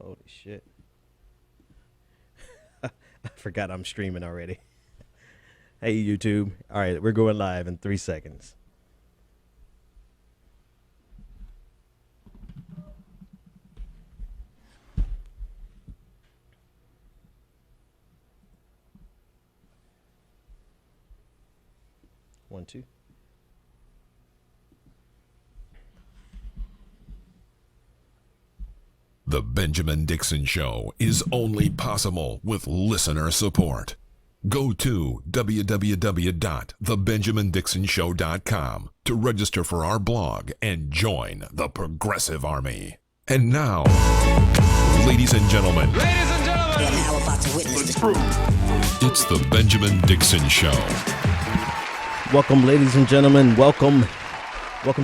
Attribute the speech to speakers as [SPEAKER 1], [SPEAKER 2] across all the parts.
[SPEAKER 1] Holy shit. I forgot I'm streaming already. Hey, YouTube. All right, we're going live in 3 seconds. One, two.
[SPEAKER 2] The Benjamin Dixon Show is only possible with listener support. Go to www.thebenjamindixonshow.com to register for our blog and join the Progressive Army. And now, ladies and gentlemen,
[SPEAKER 3] You're now about to witness the truth.
[SPEAKER 2] it's the Benjamin Dixon Show.
[SPEAKER 1] Welcome, ladies and gentlemen. Welcome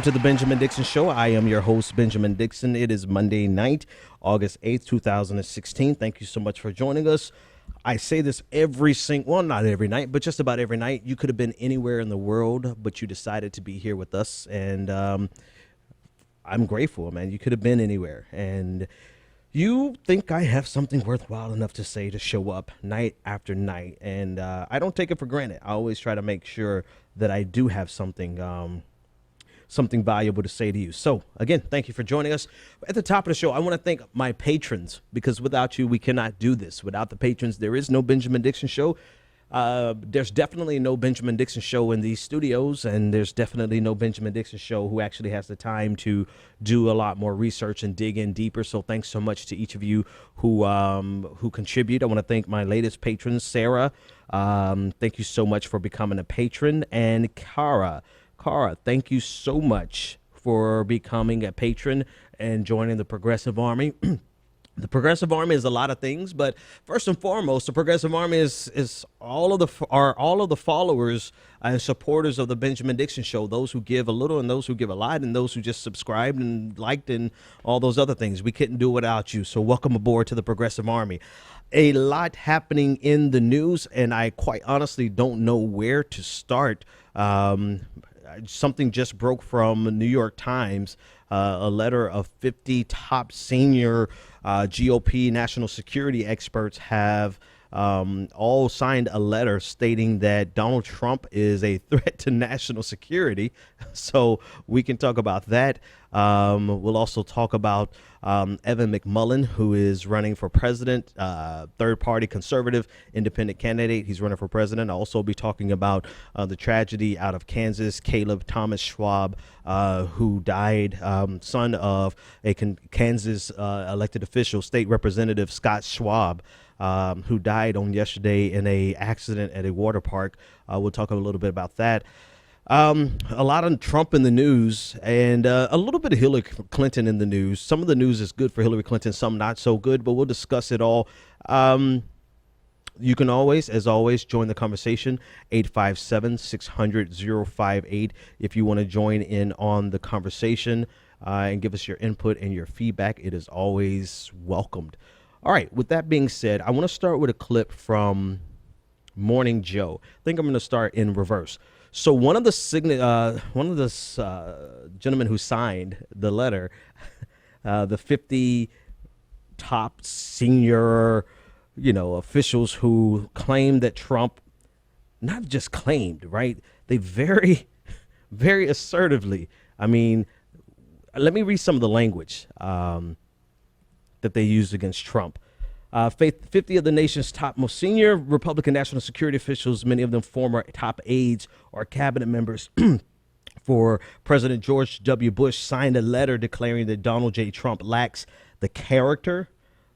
[SPEAKER 1] to the Benjamin Dixon Show. I am your host, Benjamin Dixon. It is Monday night, August 8th, 2016. Thank you so much for joining us. I say this not every night, but just about every night. You could have been anywhere in the world, but you decided to be here with us. And I'm grateful, man. You could have been anywhere. And you think I have something worthwhile enough to say to show up night after night. And I don't take it for granted. I always try to make sure that I do have something valuable to say to you. So again, thank you for joining us. At the top of the show, I want to thank my patrons, because without you, we cannot do this. Without the patrons, there is no Benjamin Dixon Show. There's definitely no Benjamin Dixon Show in these studios, and there's definitely no Benjamin Dixon Show who actually has the time to do a lot more research and dig in deeper. So thanks so much to each of you who contribute. I want to thank my latest patrons, Sarah. Thank you so much for becoming a patron, and Cara, thank you so much for becoming a patron and joining the Progressive Army. The Progressive Army is a lot of things, but first and foremost, the Progressive Army is all of the followers and supporters of the Benjamin Dixon Show. Those who give a little, and those who give a lot, and those who just subscribed and liked and all those other things. We couldn't do without you. So welcome aboard to the Progressive Army. A lot happening in the news, and I quite honestly don't know where to start. Something just broke from the New York Times. A letter of 50 top senior GOP national security experts have all signed a letter stating that Donald Trump is a threat to national security. So we can talk about that. We'll also talk about Evan McMullen, who is running for president, third-party conservative independent candidate. He's running for president. I'll also be talking about the tragedy out of Kansas, Caleb Thomas Schwab, who died, son of a Kansas elected official, state representative Scott Schwab, who died on yesterday in a accident at a water park. We'll talk a little bit about that. A lot of Trump in the news, and a little bit of Hillary Clinton in the news. Some of the news is good for Hillary Clinton, some not so good, but we'll discuss it all. You can always, as always, join the conversation, 857-600-058, if you want to join in on the conversation and give us your input and your feedback. It is always welcomed. All right, with that being said, I want to start with a clip from Morning Joe. I think I'm going to start in reverse. So one of the gentlemen who signed the letter, the 50 top senior, officials who claimed that Trump, not just claimed, right? They very, very assertively. I mean, let me read some of the language that they used against Trump. 50 of the nation's top most senior Republican national security officials, many of them former top aides or cabinet members for President George W. Bush, signed a letter declaring that Donald J. Trump lacks the character,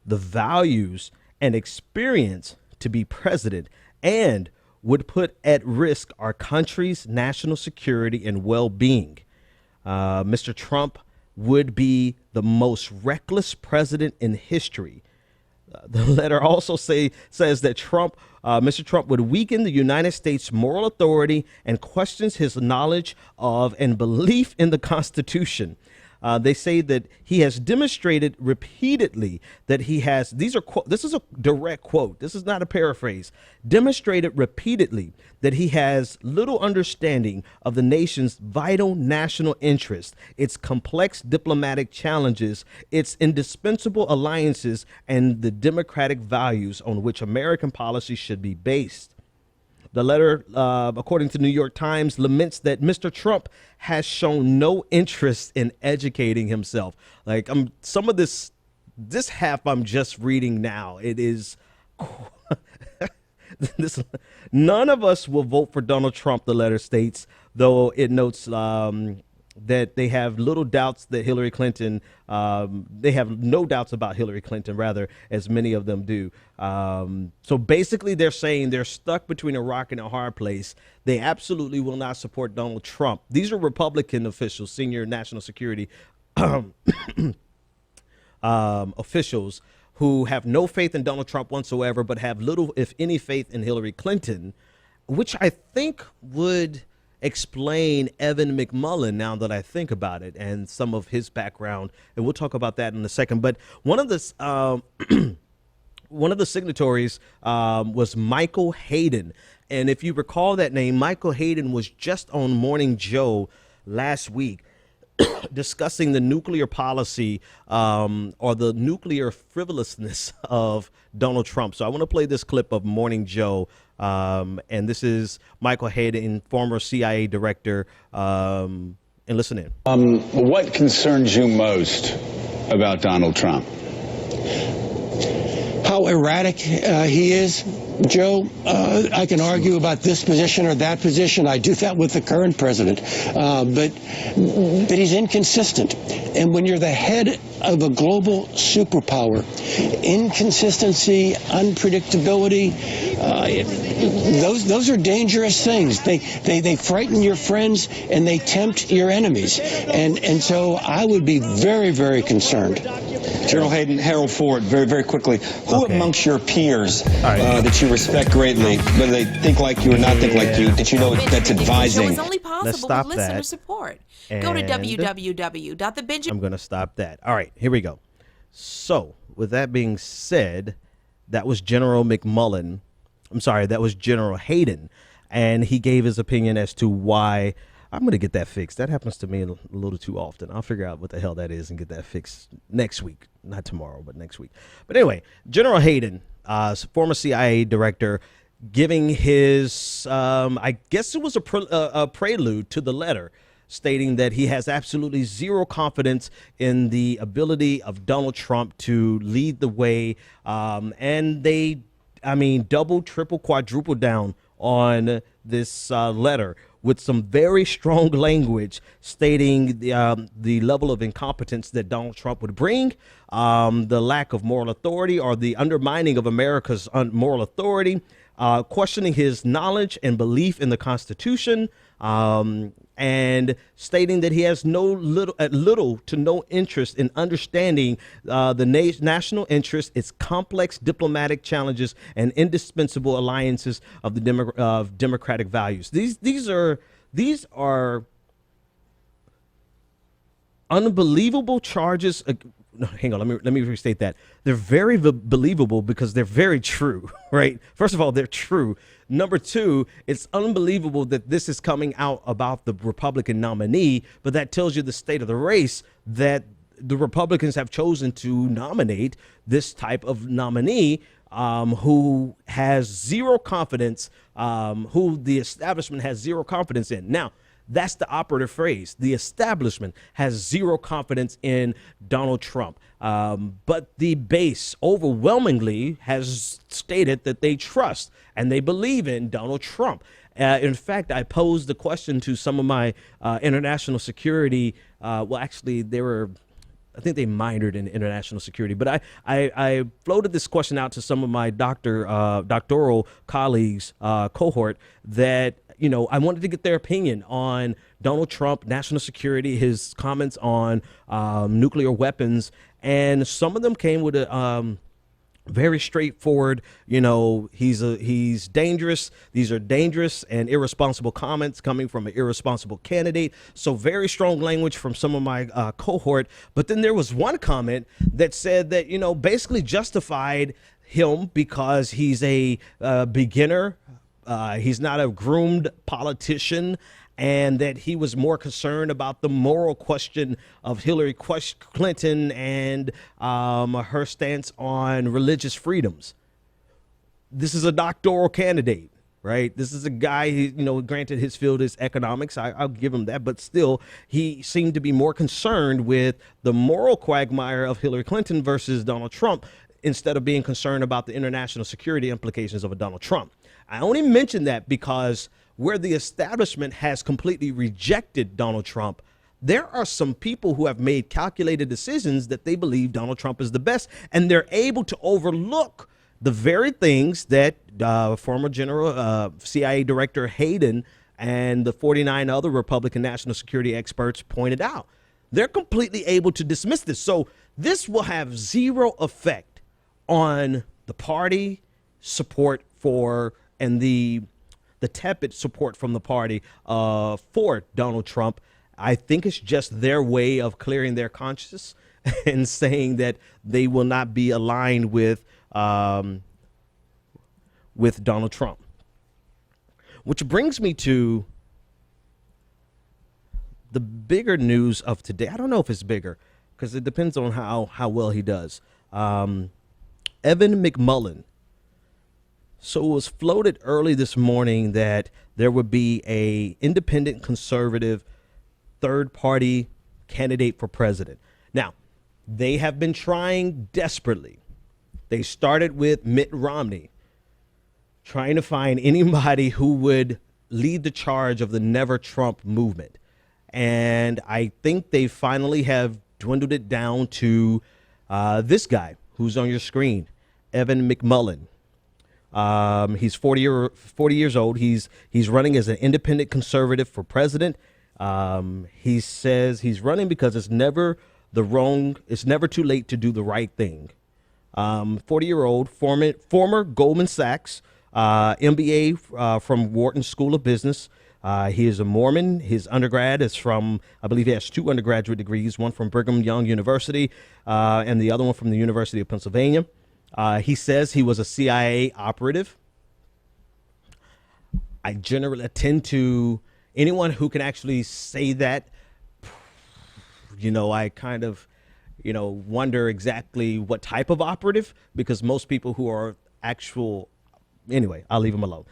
[SPEAKER 1] the values, and experience to be president, and would put at risk our country's national security and well-being. Mr. Trump would be the most reckless president in history. The letter also says that Mr. Trump would weaken the United States moral authority and questions his knowledge of and belief in the Constitution. They say that he has demonstrated repeatedly that he has, this is a direct quote, this is not a paraphrase, demonstrated repeatedly that he has little understanding of the nation's vital national interest, its complex diplomatic challenges, its indispensable alliances, and the democratic values on which American policy should be based. The letter, according to New York Times, laments that Mr. Trump has shown no interest in educating himself. Like, some of this half I'm just reading now. It is none of us will vote for Donald Trump, the letter states, though it notes that they have little doubts that Hillary Clinton, they have no doubts about Hillary Clinton, rather, as many of them do. So basically they're saying they're stuck between a rock and a hard place. They absolutely will not support Donald Trump. These are Republican officials, senior national security officials who have no faith in Donald Trump whatsoever, but have little, if any, faith in Hillary Clinton, which I think would explain Evan McMullen, now that I think about it, and some of his background, and we'll talk about that in a second. But one of the signatories was Michael Hayden, and if you recall that name, Michael Hayden was just on Morning Joe last week discussing the nuclear policy or the nuclear frivolousness of Donald Trump. So I want to play this clip of Morning Joe. And this is Michael Hayden, former CIA director. And listen in.
[SPEAKER 4] What concerns you most about Donald Trump?
[SPEAKER 5] How erratic he is, Joe. I can argue about this position or that position. I do that with the current president. But he's inconsistent. And when you're the head of a global superpower, inconsistency, unpredictability, those are dangerous things. They frighten your friends and they tempt your enemies. And so I would be very, very concerned.
[SPEAKER 6] General Hayden, Harold Ford, very, very quickly. Who amongst your peers that you respect greatly, whether they think like you or not think like you, that you know that's advising?
[SPEAKER 7] It's only possible with listener support. Go to www.thebenjamin.
[SPEAKER 1] I'm going to stop that. All right, here we go. So, with that being said, that was General McMullen. I'm sorry, that was General Hayden, and he gave his opinion as to why. I'm going to get that fixed. That happens to me a little too often. I'll figure out what the hell that is and get that fixed next week. Not tomorrow, but next week. But anyway, General Hayden, former CIA director, giving his, I guess it was a prelude to the letter, stating that he has absolutely zero confidence in the ability of Donald Trump to lead the way. And they, double, triple, quadruple down on this letter, with some very strong language stating the level of incompetence that Donald Trump would bring, the lack of moral authority or the undermining of America's moral authority, questioning his knowledge and belief in the Constitution, and stating that he has little to no interest in understanding the national interest, its complex diplomatic challenges, and indispensable alliances of the democratic values. These are unbelievable charges. No, hang on. Let me restate that. They're very believable because they're very true, right? First of all, they're true. Number two, it's unbelievable that this is coming out about the Republican nominee, but that tells you the state of the race, that the Republicans have chosen to nominate this type of nominee who has zero confidence, who the establishment has zero confidence in. Now, that's the operative phrase. The establishment has zero confidence in Donald Trump. But the base overwhelmingly has stated that they trust and they believe in Donald Trump. In fact, I posed the question to some of my international security. Well, actually, I think they minored in international security, but I floated this question out to some of my doctoral colleagues, cohort, that, I wanted to get their opinion on Donald Trump, national security, his comments on nuclear weapons. And some of them came with Very straightforward. He's dangerous. These are dangerous and irresponsible comments coming from an irresponsible candidate. So very strong language from some of my cohort. But then there was one comment that said that, basically justified him because he's a beginner. He's not a groomed politician, and that he was more concerned about the moral question of Hillary Clinton and her stance on religious freedoms. This is a doctoral candidate, right? This is a guy, granted his field is economics. I'll give him that. But still, he seemed to be more concerned with the moral quagmire of Hillary Clinton versus Donald Trump instead of being concerned about the international security implications of a Donald Trump. I only mention that because where the establishment has completely rejected Donald Trump, there are some people who have made calculated decisions that they believe Donald Trump is the best, and they're able to overlook the very things that former General CIA Director Hayden and the 49 other Republican national security experts pointed out. They're completely able to dismiss this. So this will have zero effect on the party support for and the tepid support from the party for Donald Trump. I think it's just their way of clearing their conscience and saying that they will not be aligned with Donald Trump. Which brings me to the bigger news of today. I don't know if it's bigger because it depends on how well he does. Evan McMullen. So it was floated early this morning that there would be a independent conservative third party candidate for president. Now, they have been trying desperately. They started with Mitt Romney, trying to find anybody who would lead the charge of the Never Trump movement. And I think they finally have dwindled it down to this guy who's on your screen, Evan McMullen. He's 40 years old. He's running as an independent conservative for president. He says he's running because it's never too late to do the right thing. 40-year-old, former Goldman Sachs, MBA from Wharton School of Business. He is a Mormon. His undergrad is from, I believe he has 2 undergraduate degrees, one from Brigham Young University and the other one from the University of Pennsylvania. He says he was a CIA operative. I generally attend to anyone who can actually say that. I kind of, wonder exactly what type of operative, because most people who are anyway, I'll leave him alone.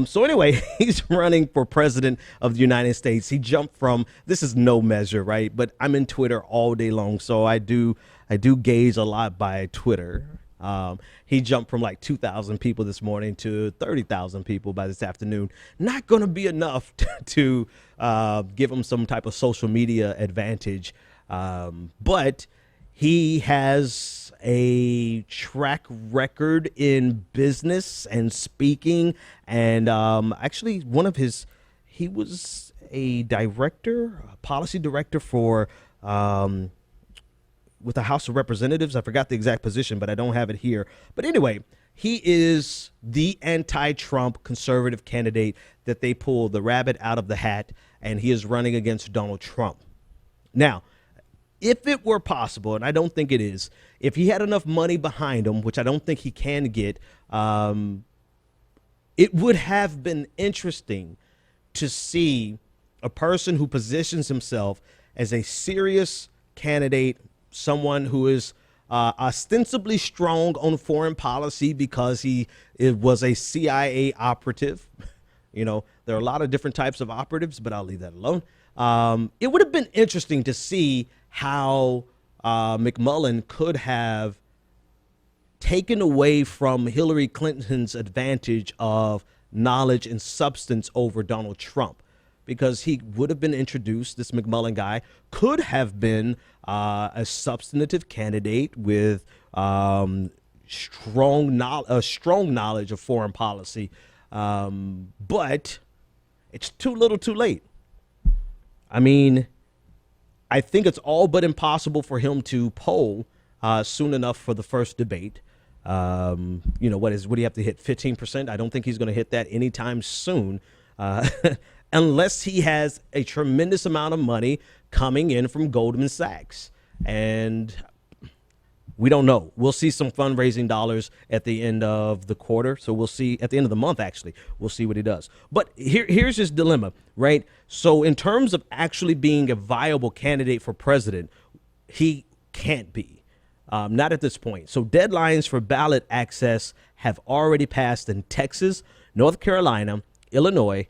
[SPEAKER 1] So anyway, he's running for president of the United States. He jumped from, this is no measure, right? But I'm in Twitter all day long, so I do gauge a lot by Twitter. He jumped from like 2,000 people this morning to 30,000 people by this afternoon. Not going to be enough to give him some type of social media advantage. But he has a track record in business and speaking. And actually, he was a policy director for with the House of Representatives. I forgot the exact position, but I don't have it here. But anyway, he is the anti-Trump conservative candidate that they pulled the rabbit out of the hat, and he is running against Donald Trump. Now, if it were possible, and I don't think it is, if he had enough money behind him, which I don't think he can get, it would have been interesting to see a person who positions himself as a serious candidate, someone who is ostensibly strong on foreign policy because it was a CIA operative. There are a lot of different types of operatives, but I'll leave that alone. It would have been interesting to see how McMullen could have taken away from Hillary Clinton's advantage of knowledge and substance over Donald Trump, because he would have been introduced, this McMullen guy could have been a substantive candidate with strong knowledge of foreign policy. But it's too little too late. I mean, I think it's all but impossible for him to poll soon enough for the first debate. What do you have to hit? 15%? I don't think he's going to hit that anytime soon, unless he has a tremendous amount of money coming in from Goldman Sachs. And we don't know. We'll see some fundraising dollars at the end of the quarter. So we'll see at the end of the month, actually. We'll see what he does. But here's his dilemma, right? So in terms of actually being a viable candidate for president, he can't be. Not at this point. So deadlines for ballot access have already passed in Texas, North Carolina, Illinois,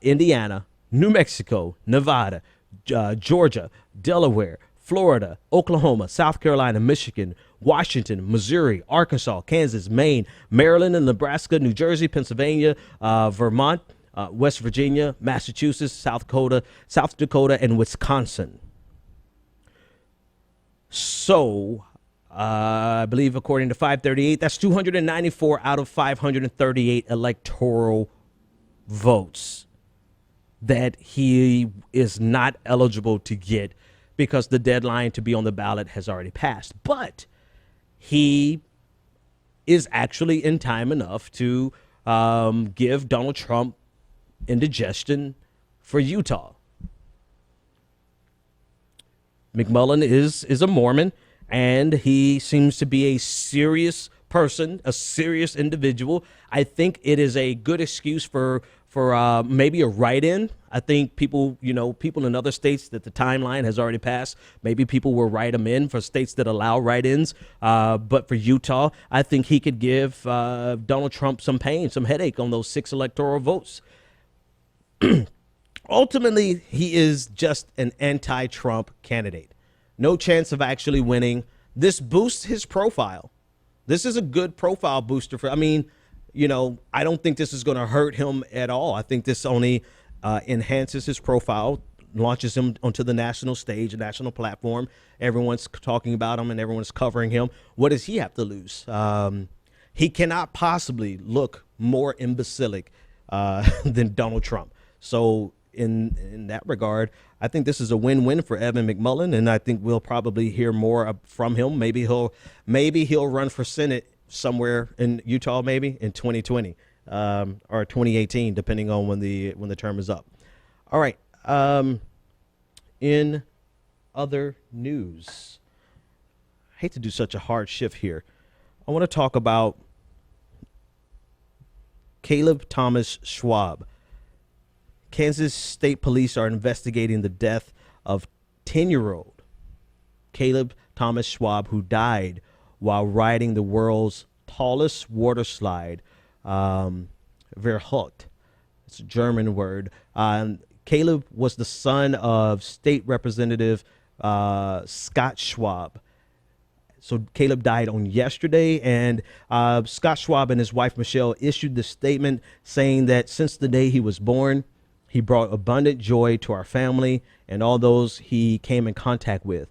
[SPEAKER 1] Indiana, New Mexico, Nevada, Georgia, Delaware, Florida, Oklahoma, South Carolina, Michigan, Washington, Missouri, Arkansas, Kansas, Maine, Maryland, and Nebraska, New Jersey, Pennsylvania, Vermont, West Virginia, Massachusetts, South Dakota, and Wisconsin. So I believe according to 538, that's 294 out of 538 electoral votes that he is not eligible to get because the deadline to be on the ballot has already passed. But he is actually in time enough to give Donald Trump indigestion for Utah. McMullen is a Mormon, and he seems to be a serious person, a serious individual. I think it is a good excuse for maybe a write-in. I think people in other states that the timeline has already passed, maybe people will write them in for states that allow write-ins. But for Utah, I think he could give Donald Trump some pain, some headache on those 6 electoral votes. Ultimately, he is just an anti-Trump candidate. No chance of actually winning. This boosts his profile. This is a good profile booster for, I don't think this is going to hurt him at all. I think this only enhances his profile, launches him onto the national stage, a national platform. Everyone's talking about him and everyone's covering him. What does he have to lose? He cannot possibly look more imbecilic than Donald Trump. So in that regard, I think this is a win-win for Evan McMullen, and I think we'll probably hear more from him. Maybe he'll run for Senate somewhere in Utah, maybe in 2020 or 2018, depending on when the term is up. All right. In other news, I hate to do such a hard shift here. I want to talk about Caleb Thomas Schwab. Kansas State Police are investigating the death of 10-year-old Caleb Thomas Schwab, who died while riding the world's tallest water slide, Verholt. It's a German word. Caleb was the son of State Representative Scott Schwab. So Caleb died on yesterday, and Scott Schwab and his wife Michelle issued the statement saying that since the day he was born, he brought abundant joy to our family and all those he came in contact with.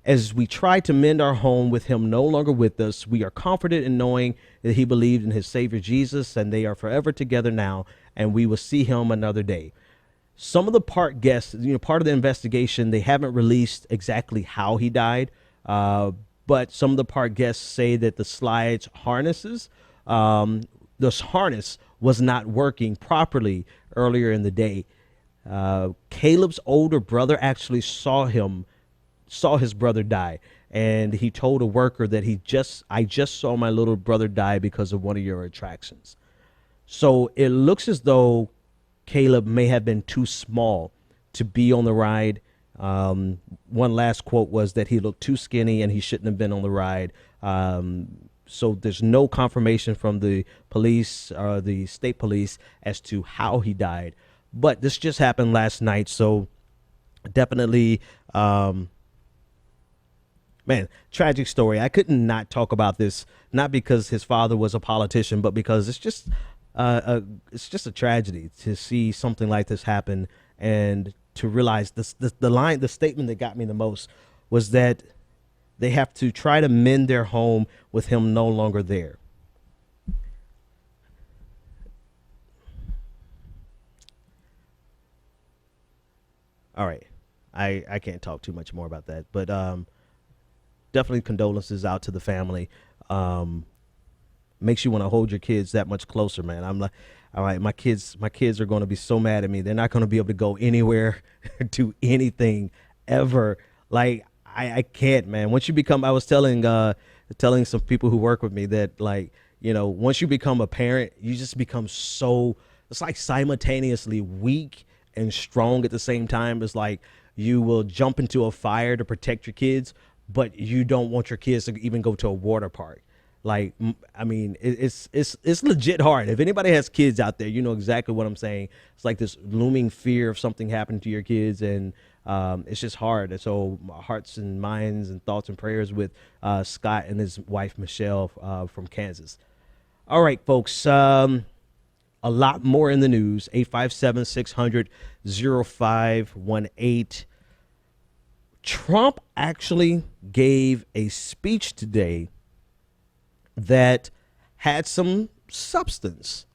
[SPEAKER 1] As we try to mend our home with him no longer with us, we are confident in knowing that he believed in his Savior Jesus, and they are forever together now, and we will see him another day. Some of the part guests, part of the investigation, they haven't released exactly how he died, but some of the part guests say that the slide's harnesses, this harness was not working properly earlier in the day. Caleb's older brother actually saw his brother die, and he told a worker that I just saw my little brother die because of one of your attractions. So it looks as though Caleb may have been too small to be on the ride. One last quote was that he looked too skinny and he shouldn't have been on the ride. So there's no confirmation from the police or the state police as to how he died. But this just happened last night. So definitely, tragic story. I couldn't not talk about this, not because his father was a politician, but because it's just a tragedy to see something like this happen, and to realize the statement that got me the most was that they have to try to mend their home with him no longer there. All right. I can't talk too much more about that, but definitely condolences out to the family. Makes you want to hold your kids that much closer, man. I'm like, all right, my kids are going to be so mad at me. They're not going to be able to go anywhere, do anything ever. Like, I can't, man. Once you become, I was telling some people who work with me that, like, you know, once you become a parent, you just become so, it's like simultaneously weak and strong at the same time. It's like you will jump into a fire to protect your kids, but you don't want your kids to even go to a water park. Like, I mean, it's legit hard. If anybody has kids out there, you know exactly what I'm saying. It's like this looming fear of something happening to your kids, and it's just hard. And so my hearts and minds and thoughts and prayers with Scott and his wife, Michelle, from Kansas. All right, folks, a lot more in the news. 857-600-0518. Trump actually gave a speech today that had some substance.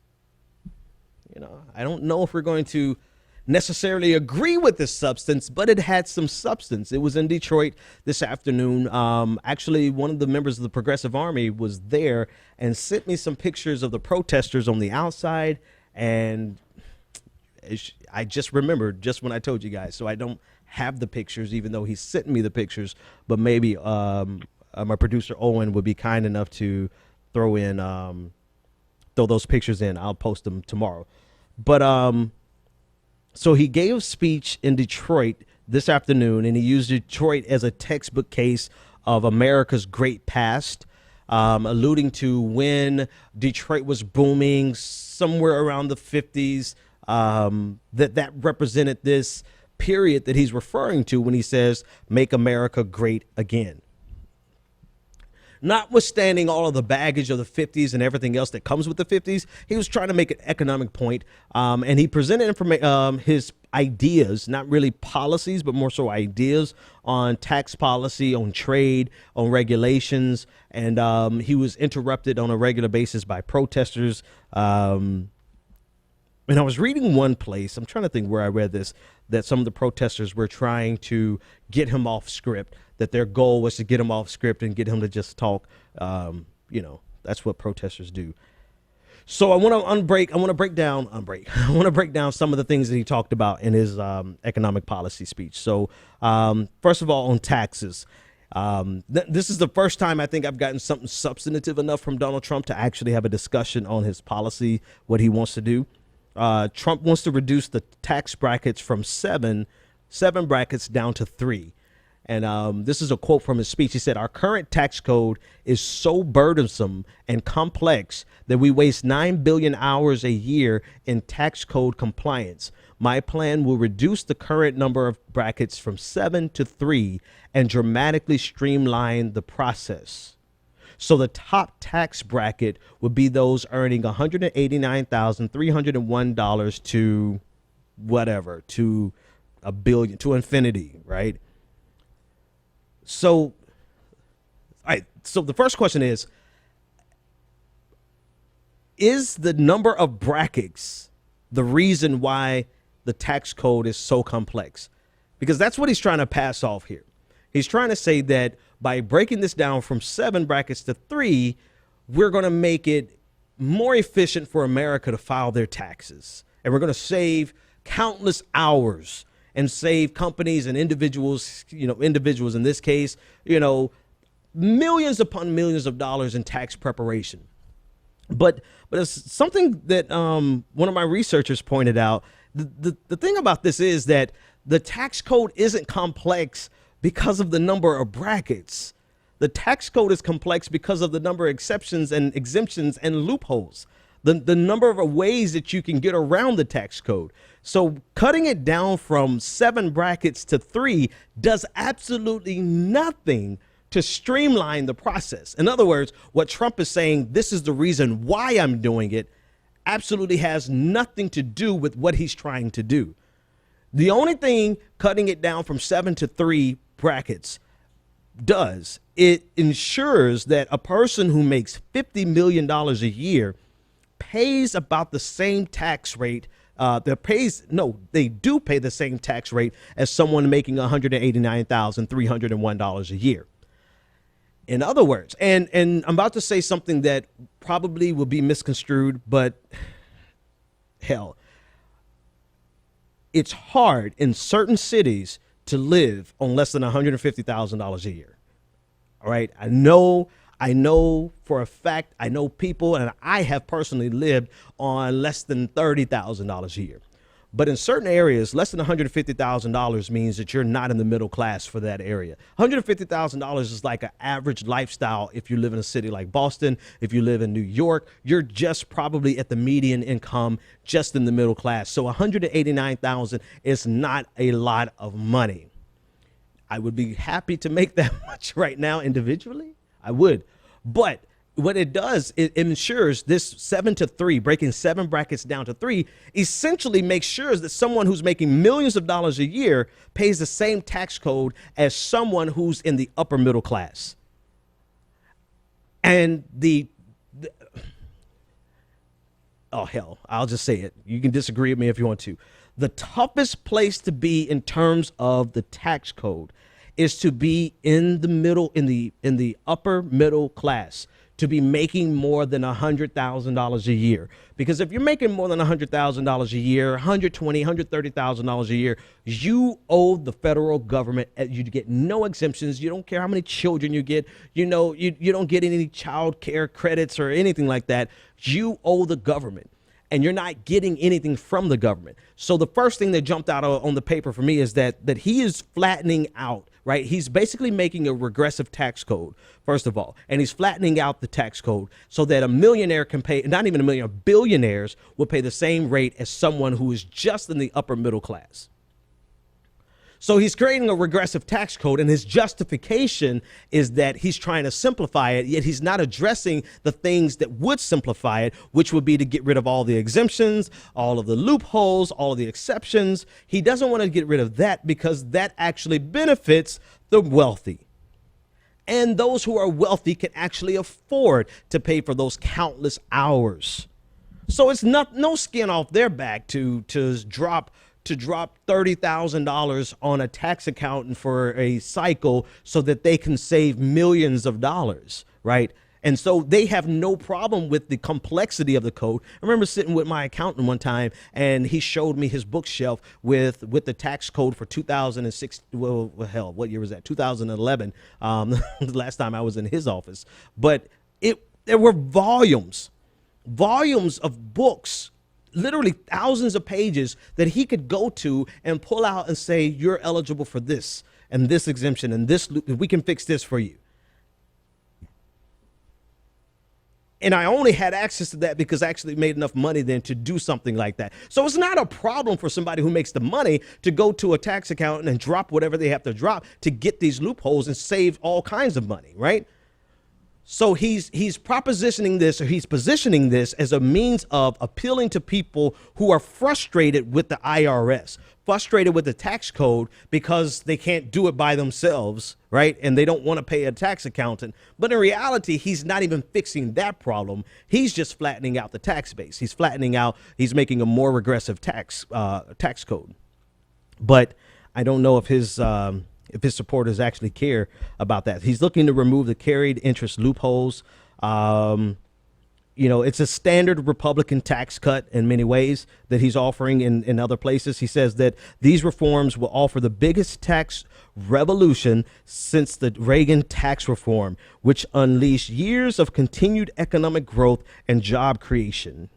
[SPEAKER 1] You know, I don't know if we're going to necessarily agree with this substance, but it had some substance. It was in Detroit this afternoon. Actually, one of the members of the Progressive Army was there and sent me some pictures of the protesters on the outside. And I just remembered just when I told you guys, so I don't have the pictures, even though he sent me the pictures, but maybe my producer Owen would be kind enough to throw those pictures in. I'll post them tomorrow. But so he gave a speech in Detroit this afternoon, and he used Detroit as a textbook case of America's great past, alluding to when Detroit was booming somewhere around the 50s, that represented this period that he's referring to when he says, "Make America great again." Notwithstanding all of the baggage of the 50s and everything else that comes with the 50s, he was trying to make an economic point, and he presented his ideas, not really policies, but more so ideas on tax policy, on trade, on regulations, and he was interrupted on a regular basis by protesters. And I was reading one place, I'm trying to think where I read this, that some of the protesters were trying to get him off script, that their goal was to get him off script and get him to just talk. You know, that's what protesters do. So I want to break down some of the things that he talked about in his economic policy speech. So first of all, on taxes. This is the first time I think I've gotten something substantive enough from Donald Trump to actually have a discussion on his policy, what he wants to do. Trump wants to reduce the tax brackets from seven brackets down to 3. And this is a quote from his speech. He said, "Our current tax code is so burdensome and complex that we waste 9 billion hours a year in tax code compliance. My plan will reduce the current number of brackets from 7 to 3 and dramatically streamline the process. So the top tax bracket would be those earning $189,301 to whatever, to a billion, to infinity, right?" So, all right. So the first question is the number of brackets the reason why the tax code is so complex? Because that's what he's trying to pass off here. He's trying to say that by breaking this down from 7 brackets to 3, we're going to make it more efficient for America to file their taxes. And we're going to save countless hours and save companies and individuals in this case, millions upon millions of dollars in tax preparation. But it's something that one of my researchers pointed out. The thing about this is that the tax code isn't complex because of the number of brackets. The tax code is complex because of the number of exceptions and exemptions and loopholes, the number of ways that you can get around the tax code. So cutting it down from 7 brackets to 3 does absolutely nothing to streamline the process. In other words, what Trump is saying, this is the reason why I'm doing it, absolutely has nothing to do with what he's trying to do. The only thing cutting it down from 7 to 3 brackets does, it ensures that a person who makes $50 million a year pays about the same tax rate. They do pay the same tax rate as someone making $189,301 a year. In other words, and I'm about to say something that probably will be misconstrued, but hell, it's hard in certain cities to live on less than $150,000 a year. All right. I know for a fact, I know people, and I have personally lived on less than $30,000 a year. But in certain areas, less than $150,000 means that you're not in the middle class for that area. $150,000 is like an average lifestyle if you live in a city like Boston. If you live in New York, you're just probably at the median income, just in the middle class. So $189,000 is not a lot of money. I would be happy to make that much right now individually. I would. But what it does, it ensures this 7 to 3, breaking 7 brackets down to 3, essentially makes sure that someone who's making millions of dollars a year pays the same tax code as someone who's in the upper middle class. And oh, hell, I'll just say it. You can disagree with me if you want to. The toughest place to be in terms of the tax code is to be in the middle, in the upper middle class, to be making more than $100,000 a year. Because if you're making more than $100,000 a year, $120,000, $130,000 a year, you owe the federal government. You get no exemptions. You don't care how many children you get. You know, you don't get any child care credits or anything like that. You owe the government, and you're not getting anything from the government. So the first thing that jumped out on the paper for me is that he is flattening out, right? He's basically making a regressive tax code, first of all, and he's flattening out the tax code so that a millionaire can pay, not even a millionaire, billionaires will pay the same rate as someone who is just in the upper middle class. So he's creating a regressive tax code, and his justification is that he's trying to simplify it, yet he's not addressing the things that would simplify it, which would be to get rid of all the exemptions, all of the loopholes, all of the exceptions. He doesn't want to get rid of that because that actually benefits the wealthy. And those who are wealthy can actually afford to pay for those countless hours. So it's no skin off their back to drop $30,000 on a tax accountant for a cycle so that they can save millions of dollars, right? And so they have no problem with the complexity of the code. I remember sitting with my accountant one time, and he showed me his bookshelf with the tax code for 2006. Well, hell, what year was that? 2011. The last time I was in his office. But there were volumes of books, literally thousands of pages that he could go to and pull out and say, you're eligible for this and this exemption and this, we can fix this for you. And I only had access to that because I actually made enough money then to do something like that. So it's not a problem for somebody who makes the money to go to a tax accountant and drop whatever they have to drop to get these loopholes and save all kinds of money, right? So he's positioning this as a means of appealing to people who are frustrated with the IRS, frustrated with the tax code because they can't do it by themselves, right? And they don't want to pay a tax accountant. But in reality, he's not even fixing that problem. He's just flattening out the tax base. He's making a more regressive tax code. But I don't know if his supporters actually care about that. He's looking to remove the carried interest loopholes. It's a standard Republican tax cut in many ways that he's offering in other places. He says that these reforms will offer the biggest tax revolution since the Reagan tax reform, which unleashed years of continued economic growth and job creation.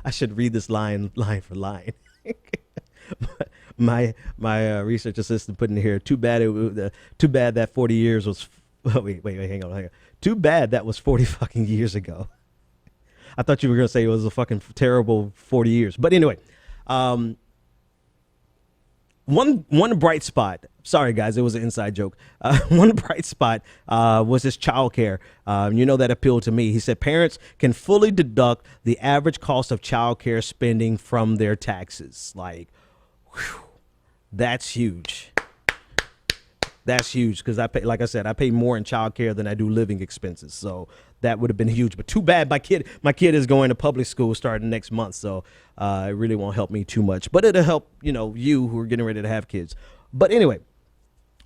[SPEAKER 1] I should read this line for line. my research assistant put in here, too bad that 40 years was wait, hang on. Too bad that was 40 fucking years ago. I thought you were gonna say it was a fucking terrible 40 years. But anyway, one bright spot, sorry guys, it was an inside joke. One bright spot was his childcare. That appealed to me. He said parents can fully deduct the average cost of childcare spending from their taxes. Like, whew, that's huge. That's huge because I pay more in childcare than I do living expenses. So that would have been huge. But too bad my kid is going to public school starting next month. So it really won't help me too much. But it'll help, you who are getting ready to have kids. But anyway,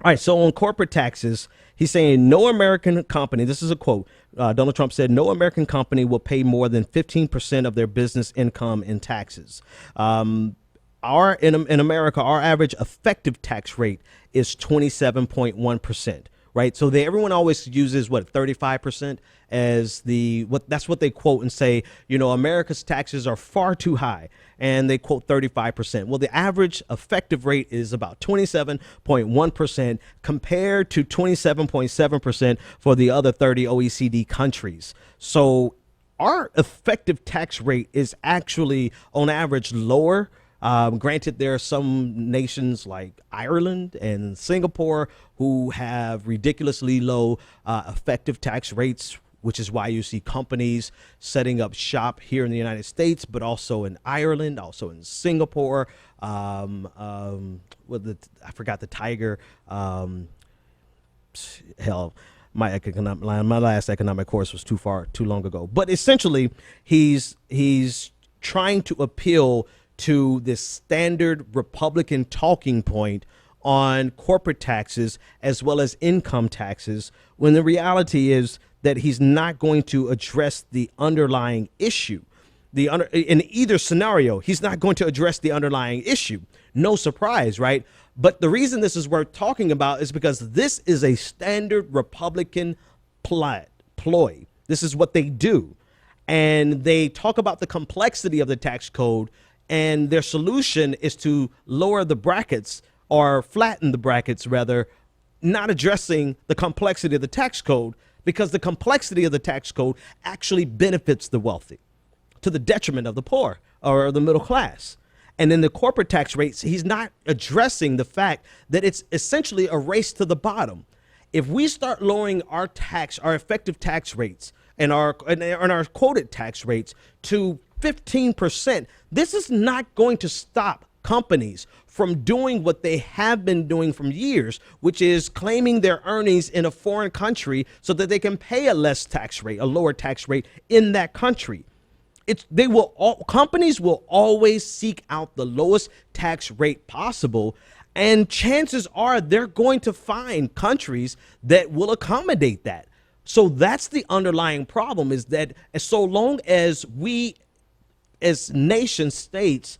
[SPEAKER 1] all right, so on corporate taxes, he's saying no American company, this is a quote, Donald Trump said, no American company will pay more than 15% of their business income in taxes. In America, our average effective tax rate is 27.1%. Right. So everyone always uses 35% as that's what they quote and say, America's taxes are far too high. And they quote 35%. Well, the average effective rate is about 27.1% compared to 27.7% for the other 30 OECD countries. So our effective tax rate is actually on average lower. Granted, there are some nations like Ireland and Singapore who have ridiculously low effective tax rates, which is why you see companies setting up shop here in the United States, but also in Ireland, also in Singapore. I forgot the tiger. My last economic course was too long ago. But essentially, he's trying to appeal to this standard Republican talking point on corporate taxes as well as income taxes, when the reality is that he's not going to address the underlying issue. In either scenario, he's not going to address the underlying issue. No surprise, right? But the reason this is worth talking about is because this is a standard Republican ploy. This is what they do. And they talk about the complexity of the tax code, and their solution is to lower the brackets or flatten the brackets, rather, not addressing the complexity of the tax code, because the complexity of the tax code actually benefits the wealthy to the detriment of the poor or the middle class. And in the corporate tax rates, he's not addressing the fact that it's essentially a race to the bottom. If we start lowering our effective tax rates and our quoted tax rates to 15%, this is not going to stop companies from doing what they have been doing for years, which is claiming their earnings in a foreign country so that they can pay a lower tax rate in that country. Companies will always seek out the lowest tax rate possible, and chances are they're going to find countries that will accommodate that. So that's the underlying problem, is that so long as we as nation states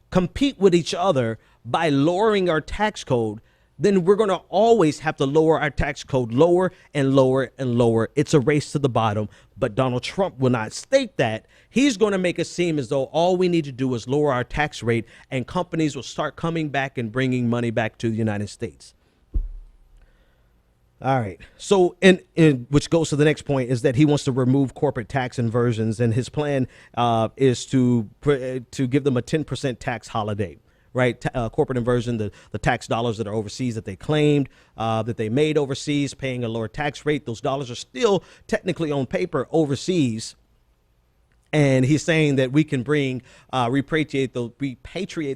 [SPEAKER 1] compete with each other by lowering our tax code, then we're going to always have to lower our tax code lower and lower and lower. It's a race to the bottom. But Donald Trump will not state that. He's going to make it seem as though all we need to do is lower our tax rate and companies will start coming back and bringing money back to the United States. All right. So, which goes to the next point, is that he wants to remove corporate tax inversions, and his plan is to give them a 10% tax holiday. Right. Corporate inversion, the tax dollars that are overseas that they claimed that they made overseas, paying a lower tax rate. Those dollars are still technically on paper overseas. And he's saying that we can repatriate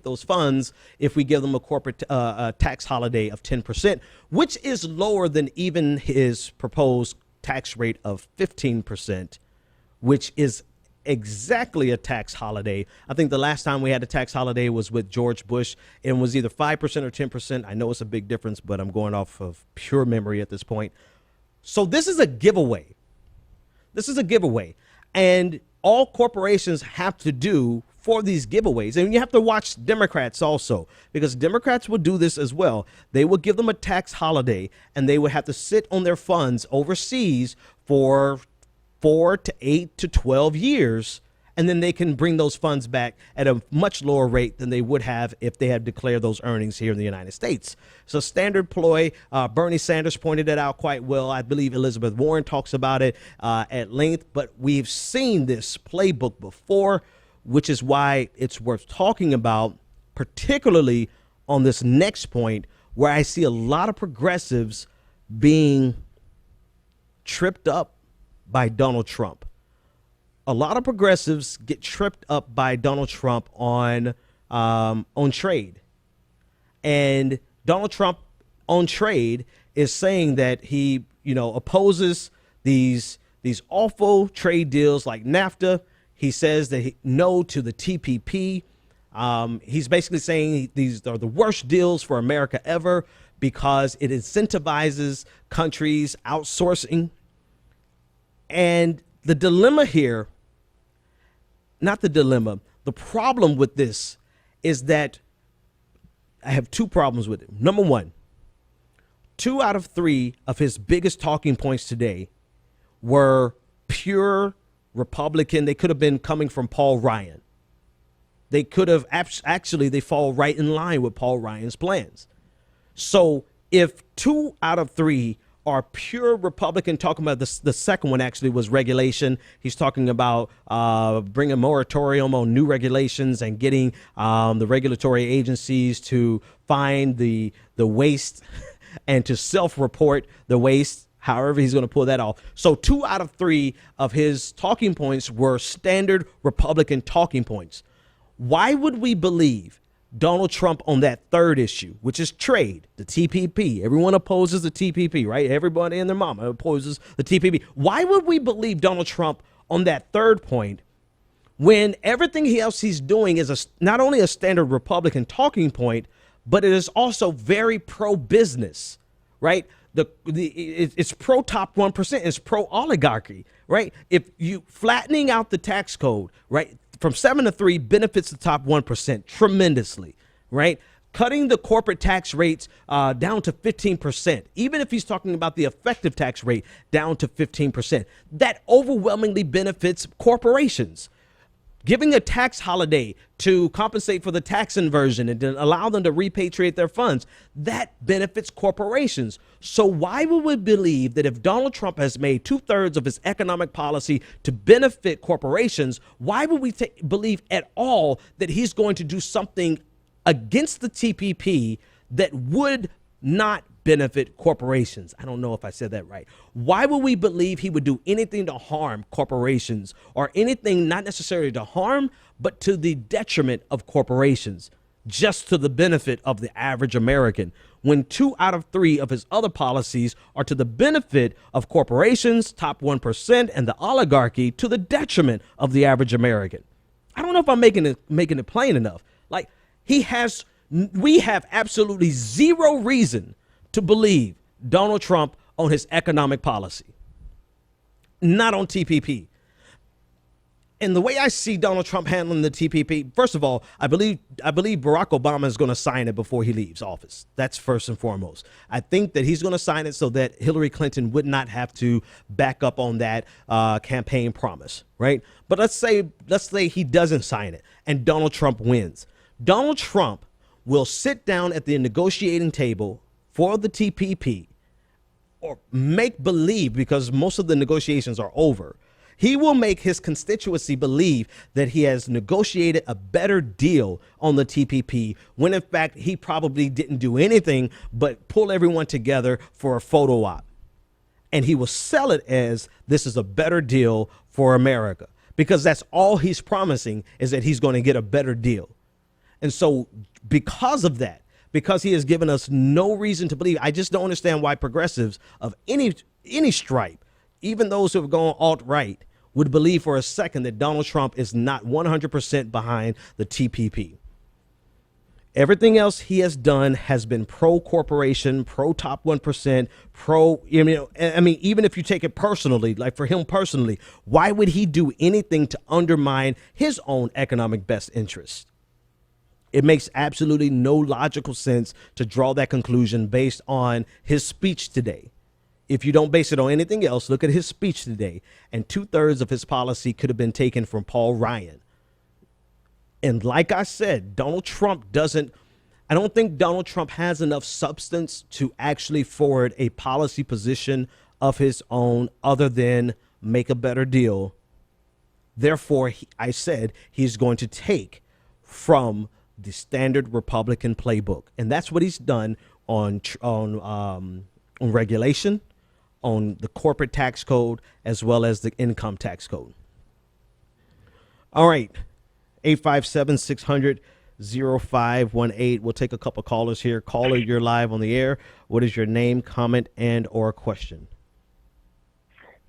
[SPEAKER 1] those funds if we give them a corporate tax holiday of 10%, which is lower than even his proposed tax rate of 15%, which is exactly a tax holiday. I think the last time we had a tax holiday was with George Bush, and was either 5% or 10%. I know it's a big difference, but I'm going off of pure memory at this point. So this is a giveaway. And all corporations have to do for these giveaways, and you have to watch Democrats also, because Democrats will do this as well. They will give them a tax holiday, and they will have to sit on their funds overseas for 4 to 8 to 12 years, and then they can bring those funds back at a much lower rate than they would have if they had declared those earnings here in the United States. So standard ploy. Bernie Sanders pointed it out quite well. I believe Elizabeth Warren talks about it at length, but we've seen this playbook before, which is why it's worth talking about, particularly on this next point, where I see a lot of progressives being tripped up by Donald Trump. A lot of progressives get tripped up by Donald Trump on trade. And Donald Trump on trade is saying that he, opposes these awful trade deals like NAFTA. He says that no to the TPP. He's basically saying these are the worst deals for America ever because it incentivizes countries outsourcing. And the dilemma here, not the dilemma, the problem with this is that I have two problems with it. Number one, 2 out of 3 of his biggest talking points today were pure Republican. They could have been coming from Paul Ryan. They could have actually, they fall right in line with Paul Ryan's plans. So if 2 out of 3 are pure Republican, talking about the second one actually was regulation. He's talking about bringing a moratorium on new regulations and getting the regulatory agencies to find the waste and to self-report the waste, however he's going to pull that off. So 2 out of 3 of his talking points were standard Republican talking points. Why would we believe Donald Trump on that third issue, which is trade, the TPP? Everyone opposes the TPP, right? Everybody and their mama opposes the TPP. Why would we believe Donald Trump on that third point when everything else he's doing is not only a standard Republican talking point, but it is also very pro-business, right? It's pro top 1%, it's pro oligarchy, right? If you flattening out the tax code, right, from 7 to 3 benefits the top 1% tremendously, right? Cutting the corporate tax rates down to 15%, even if he's talking about the effective tax rate down to 15%, that overwhelmingly benefits corporations. Giving a tax holiday to compensate for the tax inversion and to allow them to repatriate their funds, that benefits corporations. So why would we believe that if Donald Trump has made 2/3 of his economic policy to benefit corporations, why would we believe at all that he's going to do something against the TPP that would not benefit corporations? I don't know if I said that right. Why would we believe he would do anything to harm corporations, or anything not necessarily to harm, but to the detriment of corporations, just to the benefit of the average American, when 2 out of 3 of his other policies are to the benefit of corporations, top 1%, and the oligarchy, to the detriment of the average American? I don't know if I'm making it plain enough. Like, we have absolutely zero reason to believe Donald Trump on his economic policy, not on TPP. And the way I see Donald Trump handling the TPP, first of all, I believe Barack Obama is going to sign it before he leaves office. That's first and foremost. I think that he's going to sign it so that Hillary Clinton would not have to back up on that campaign promise, right? But let's say he doesn't sign it and Donald Trump wins. Donald Trump will sit down at the negotiating table for the TPP, or make believe, because most of the negotiations are over, he will make his constituency believe that he has negotiated a better deal on the TPP, when in fact he probably didn't do anything but pull everyone together for a photo op. And he will sell it as this is a better deal for America, because that's all he's promising, is that he's going to get a better deal. And so because of that, because he has given us no reason to believe, I just don't understand why progressives of any stripe, even those who have gone alt-right, would believe for a second that Donald Trump is not 100% behind the TPP. Everything else he has done has been pro-corporation, pro-top 1%, I mean, even if you take it personally, like for him personally, why would he do anything to undermine his own economic best interest? It makes absolutely no logical sense to draw that conclusion based on his speech today. If you don't base it on anything else, look at his speech today. And 2/3 of his policy could have been taken from Paul Ryan. And like I said, I don't think Donald Trump has enough substance to actually forward a policy position of his own other than make a better deal. Therefore, I said he's going to take from the standard Republican playbook. And that's what he's done on regulation, on the corporate tax code, as well as the income tax code. All right. 857-600-0518. We'll take a couple callers here. Caller, you're live on the air. What is your name, comment, and or question?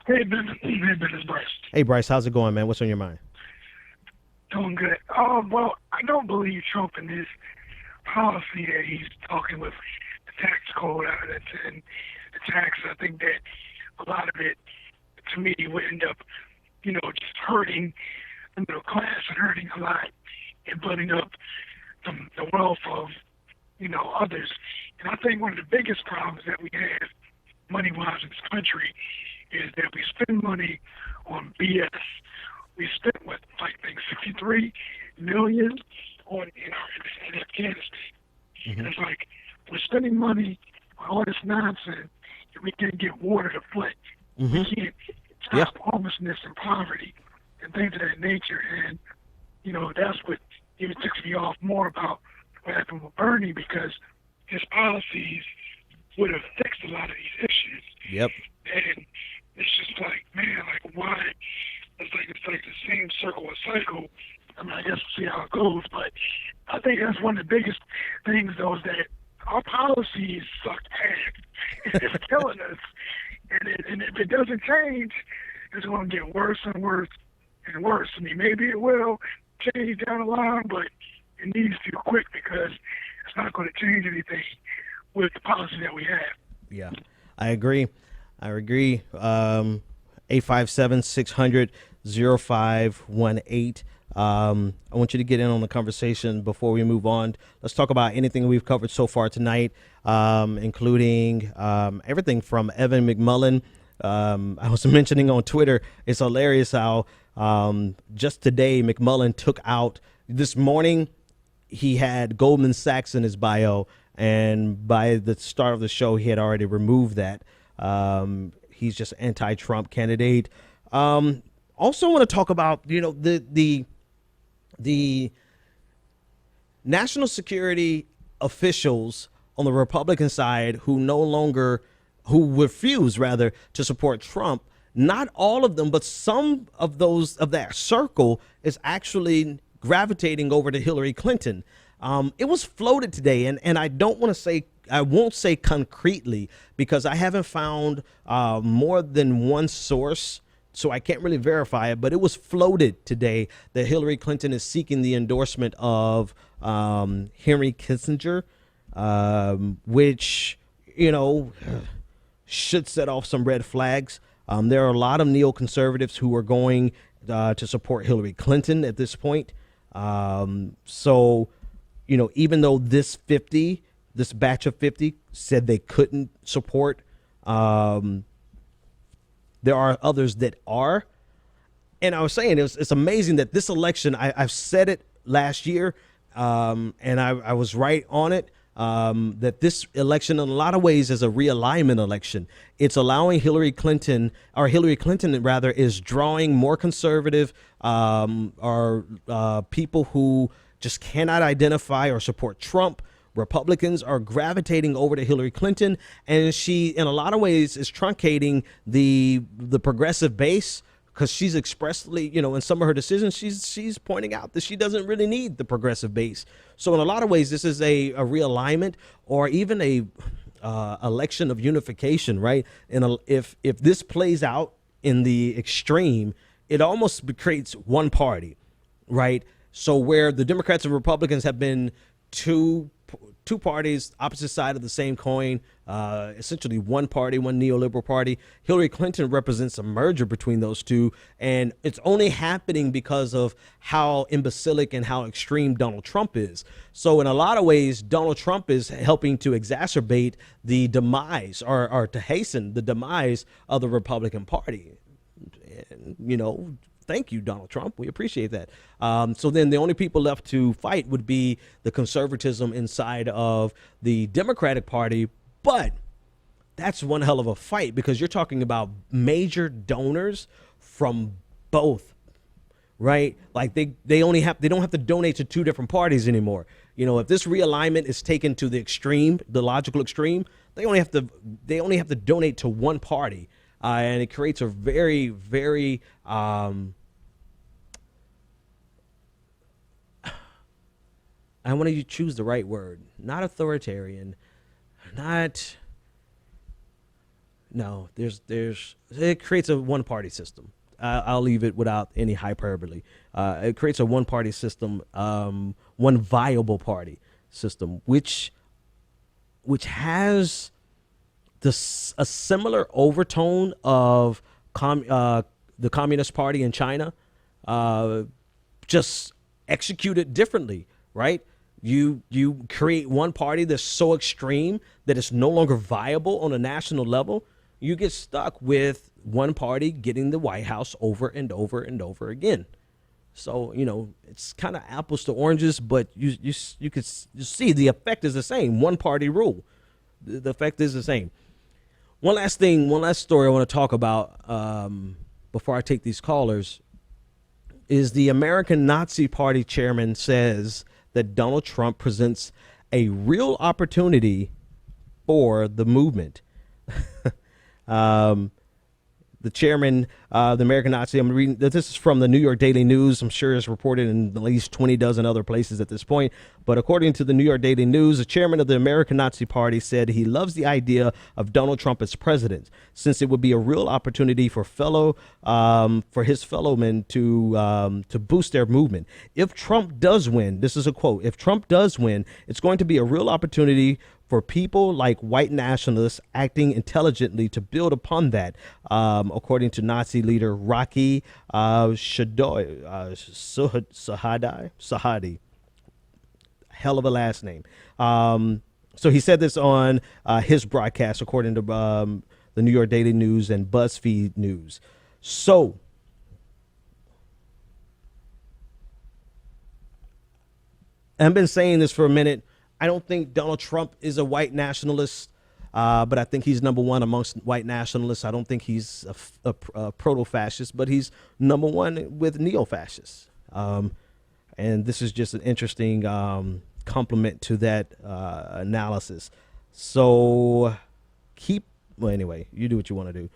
[SPEAKER 8] Hey, Ben, it's Bryce.
[SPEAKER 1] Hey, Bryce, how's it going, man? What's on your mind?
[SPEAKER 8] Doing good. Well, I don't believe Trump in his policy that he's talking with the tax code and the tax. I think that a lot of it, to me, would end up, just hurting the middle class and hurting a lot and building up the wealth of, others. And I think one of the biggest problems that we have money-wise in this country is that we spend money on BS. We spent, I think, $63 million in Afghanistan.
[SPEAKER 1] Mm-hmm.
[SPEAKER 8] And it's like we're spending money on all this nonsense, and we can't get water to foot.
[SPEAKER 1] Mm-hmm.
[SPEAKER 8] We can't stop homelessness and poverty and things of that nature. And, that's what even ticks me off more about what happened with Bernie, because his policies would have fixed a lot of these issues.
[SPEAKER 1] Yep.
[SPEAKER 8] And it's just like, man, why? It's like the same circle or cycle. I mean, I guess we'll see how it goes, but I think that's one of the biggest things, though, is that our policies suck ass. It's killing us. And if it doesn't change, it's going to get worse and worse and worse. I mean, maybe it will change down the line, but it needs to quick, because it's not going to change anything with the policy that we have.
[SPEAKER 1] Yeah, I agree. 857-600-0518. I want you to get in on the conversation before we move on. Let's talk about anything we've covered so far tonight, including everything from Evan McMullen. I was mentioning on Twitter, it's hilarious how just today McMullen took out, this morning he had Goldman Sachs in his bio, and by the start of the show he had already removed that. He's just anti-Trump candidate. Also want to talk about, the national security officials on the Republican side who refuse to support Trump. Not all of them, but some of that circle is actually gravitating over to Hillary Clinton. It was floated today, and I won't say concretely, because I haven't found more than one source, so I can't really verify it, but it was floated today that Hillary Clinton is seeking the endorsement of Henry Kissinger, which, should set off some red flags. There are a lot of neoconservatives who are going to support Hillary Clinton at this point. So, even though this batch of 50 said they couldn't support, there are others that are. And I was saying, it's amazing that this election, I've said it last year, and I was right on it, that this election in a lot of ways is a realignment election. It's allowing Hillary Clinton is drawing more conservative people who just cannot identify or support Trump. Republicans are gravitating over to Hillary Clinton, and she, in a lot of ways, is truncating the progressive base, because she's expressly, in some of her decisions, she's pointing out that she doesn't really need the progressive base. So in a lot of ways, this is a realignment, or even a election of unification, right? And if this plays out in the extreme, it almost creates one party, right? So where the Democrats and Republicans have been two parties, opposite side of the same coin, essentially one party, one neoliberal party. Hillary Clinton represents a merger between those two, and it's only happening because of how imbecilic and how extreme Donald Trump is. So in a lot of ways, Donald Trump is helping to exacerbate the demise, or to hasten the demise of the Republican Party. And, thank you, Donald Trump. We appreciate that. So then the only people left to fight would be the conservatism inside of the Democratic Party. But that's one hell of a fight, because you're talking about major donors from both, right? Like they don't have to donate to two different parties anymore. If this realignment is taken to the extreme, the logical extreme, they only have to donate to one party. And it creates a very, very I want to choose the right word. Not authoritarian. It creates a one-party system. I'll leave it without any hyperbole. It creates a one-party system, one viable party system, which has a similar overtone of the Communist Party in China, just executed differently, right? You create one party that's so extreme that it's no longer viable on a national level. You get stuck with one party getting the White House over and over and over again. So, it's kind of apples to oranges, but you could see the effect is the same. One party rule. The effect is the same. One last story I want to talk about before I take these callers is the American Nazi Party chairman says that Donald Trump presents a real opportunity for the movement. The chairman, the American Nazi, I'm reading, this is from the New York Daily News. I'm sure it's reported in at least 20 dozen other places at this point. But according to the New York Daily News, the chairman of the American Nazi Party said he loves the idea of Donald Trump as president, since it would be a real opportunity for his fellow men to boost their movement. If Trump does win, this is a quote, if Trump does win, it's going to be a real opportunity for people like white nationalists acting intelligently to build upon that, according to Nazi leader Rocky Sahadi. Hell of a last name. So he said this on his broadcast, according to the New York Daily News and BuzzFeed News. So I've been saying this for a minute. I don't think Donald Trump is a white nationalist, but I think he's number one amongst white nationalists. I don't think he's a proto-fascist, but he's number one with neo-fascists. And this is just an interesting complement to that analysis. So anyway, you do what you want to do.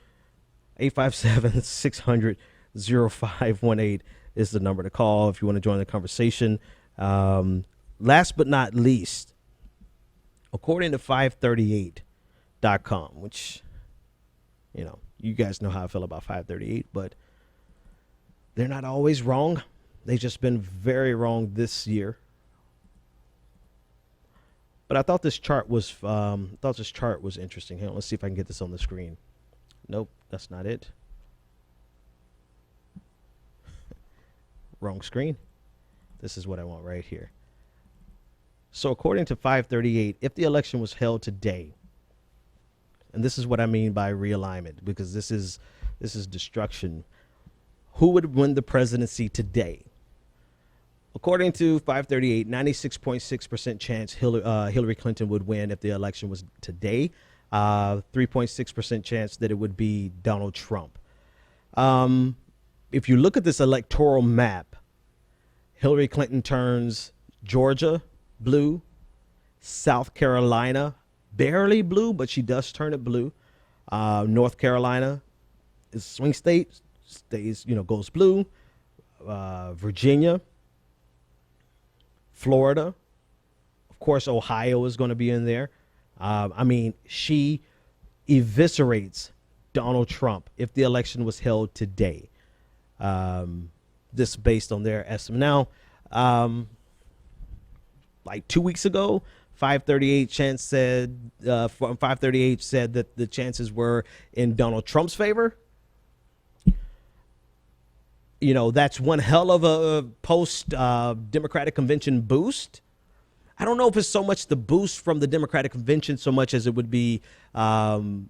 [SPEAKER 1] 857-600-0518 is the number to call if you want to join the conversation. Last but not least, according to 538.com, which, you guys know how I feel about 538, but they're not always wrong. They've just been very wrong this year. But I thought this chart was interesting. Hang on, let's see if I can get this on the screen. Nope, that's not it. Wrong screen. This is what I want right here. So according to 538, if the election was held today, and this is what I mean by realignment, because this is destruction, who would win the presidency today? According to 538, 96.6% chance Hillary Clinton would win if the election was today. 3.6% chance that it would be Donald Trump. If you look at this electoral map, Hillary Clinton turns Georgia blue, South Carolina barely blue, but she does turn it blue. North Carolina is swing state, goes blue. Virginia, Florida, of course, Ohio is going to be in there. She eviscerates Donald Trump if the election was held today. This based on their estimate. Now, like 2 weeks ago, 538 said that the chances were in Donald Trump's favor. That's one hell of a post Democratic convention boost. I don't know if it's so much the boost from the Democratic convention so much as it would be Donald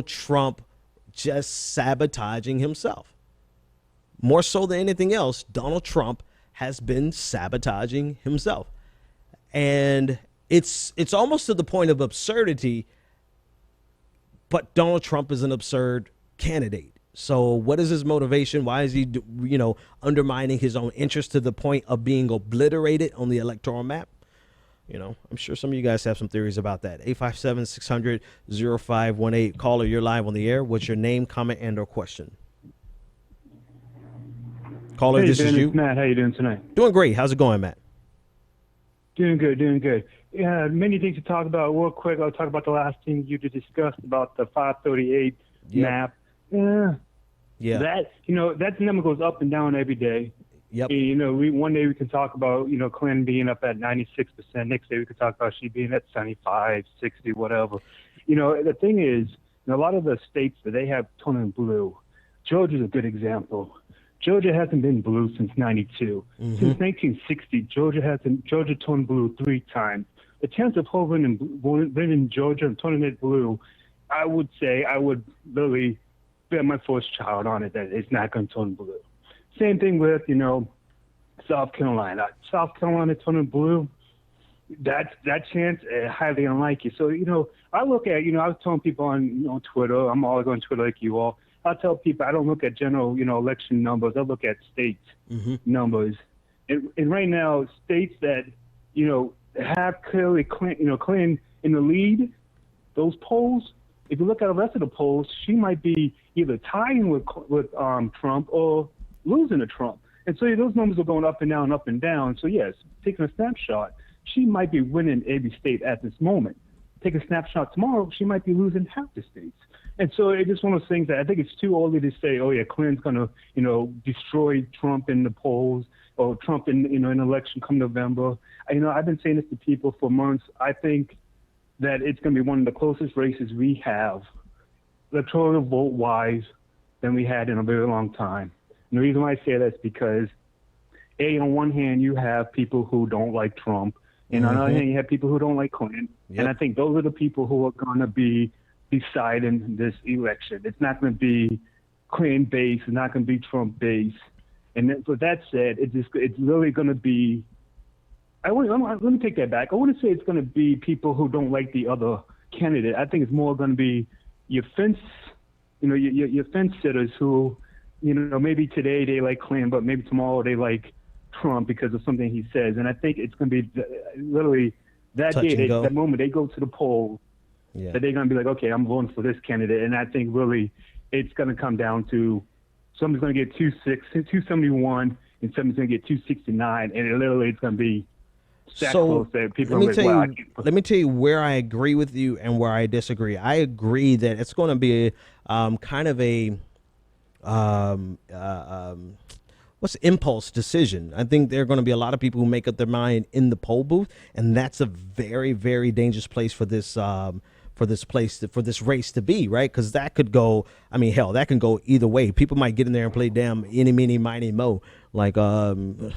[SPEAKER 1] Trump just sabotaging himself. More so than anything else, Donald Trump has been sabotaging himself. And it's almost to the point of absurdity, but Donald Trump is an absurd candidate. So what is his motivation? Why is he, undermining his own interest to the point of being obliterated on the electoral map? I'm sure some of you guys have some theories about that. 857-600-0518. Caller, you're live on the air. What's your name, comment, and or question? Caller, this is you.
[SPEAKER 9] It's Matt. How you doing tonight?
[SPEAKER 1] Doing great. How's it going, Matt?
[SPEAKER 9] Doing good. Yeah, many things to talk about. Real quick, I'll talk about the last thing you just discussed about the 538 map. Yeah,
[SPEAKER 1] Yeah.
[SPEAKER 9] That, that number goes up and down every day.
[SPEAKER 1] Yep.
[SPEAKER 9] And, one day we can talk about, Clinton being up at 96%. Next day we could talk about she being at 75, 60, whatever. The thing is, a lot of the states that they have turning blue, Georgia's a good example. Georgia hasn't been blue since 92. Since 1960, Georgia turned blue 3 times. The chance of her living in Georgia and turning it blue, I would say I would really bet my first child on it that it's not going to turn blue. Same thing with, South Carolina. South Carolina turning blue, that chance highly unlikely. So, I look at, I was telling people on Twitter, I'm always on Twitter like you all. I tell people I don't look at general, election numbers. I look at state numbers. And right now, states that, have clearly Clinton in the lead, those polls, if you look at the rest of the polls, she might be either tying with Trump or losing to Trump. And so those numbers are going up and down, up and down. So, yes, taking a snapshot, she might be winning every state at this moment. Take a snapshot tomorrow, she might be losing half the states. And so it's just one of those things that I think it's too early to say, oh, yeah, Clinton's going to, destroy Trump in the polls or Trump in, an election come November. I've been saying this to people for months. I think that it's going to be one of the closest races we have, electoral vote-wise, than we had in a very long time. And the reason why I say that is because, on one hand, you have people who don't like Trump, and on the other hand, you have people who don't like Clinton. Yep. And I think those are the people who are going to be deciding this election. It's not going to be Clinton-based. It's not going to be Trump-based. And with that said, it's really going to be. Let me take that back. I want to say it's going to be people who don't like the other candidate. I think it's more going to be your fence, your fence sitters who, maybe today they like Clinton, but maybe tomorrow they like Trump because of something he says. And I think it's going to be literally that day, that moment they go to the poll, that they're going to be like, okay, I'm voting for this candidate. And I think really it's going to come down to somebody's going to get 271 and somebody's going to get 269. And it's going to be that close that people
[SPEAKER 1] let me tell you where I agree with you and where I disagree. I agree that it's going to be kind of a impulse decision. I think there are going to be a lot of people who make up their mind in the poll booth, and that's a very, very dangerous place for this race to be, right? Because that could go. I mean, hell, that can go either way. People might get in there and play damn eeny, meeny, miny, mo, like Negan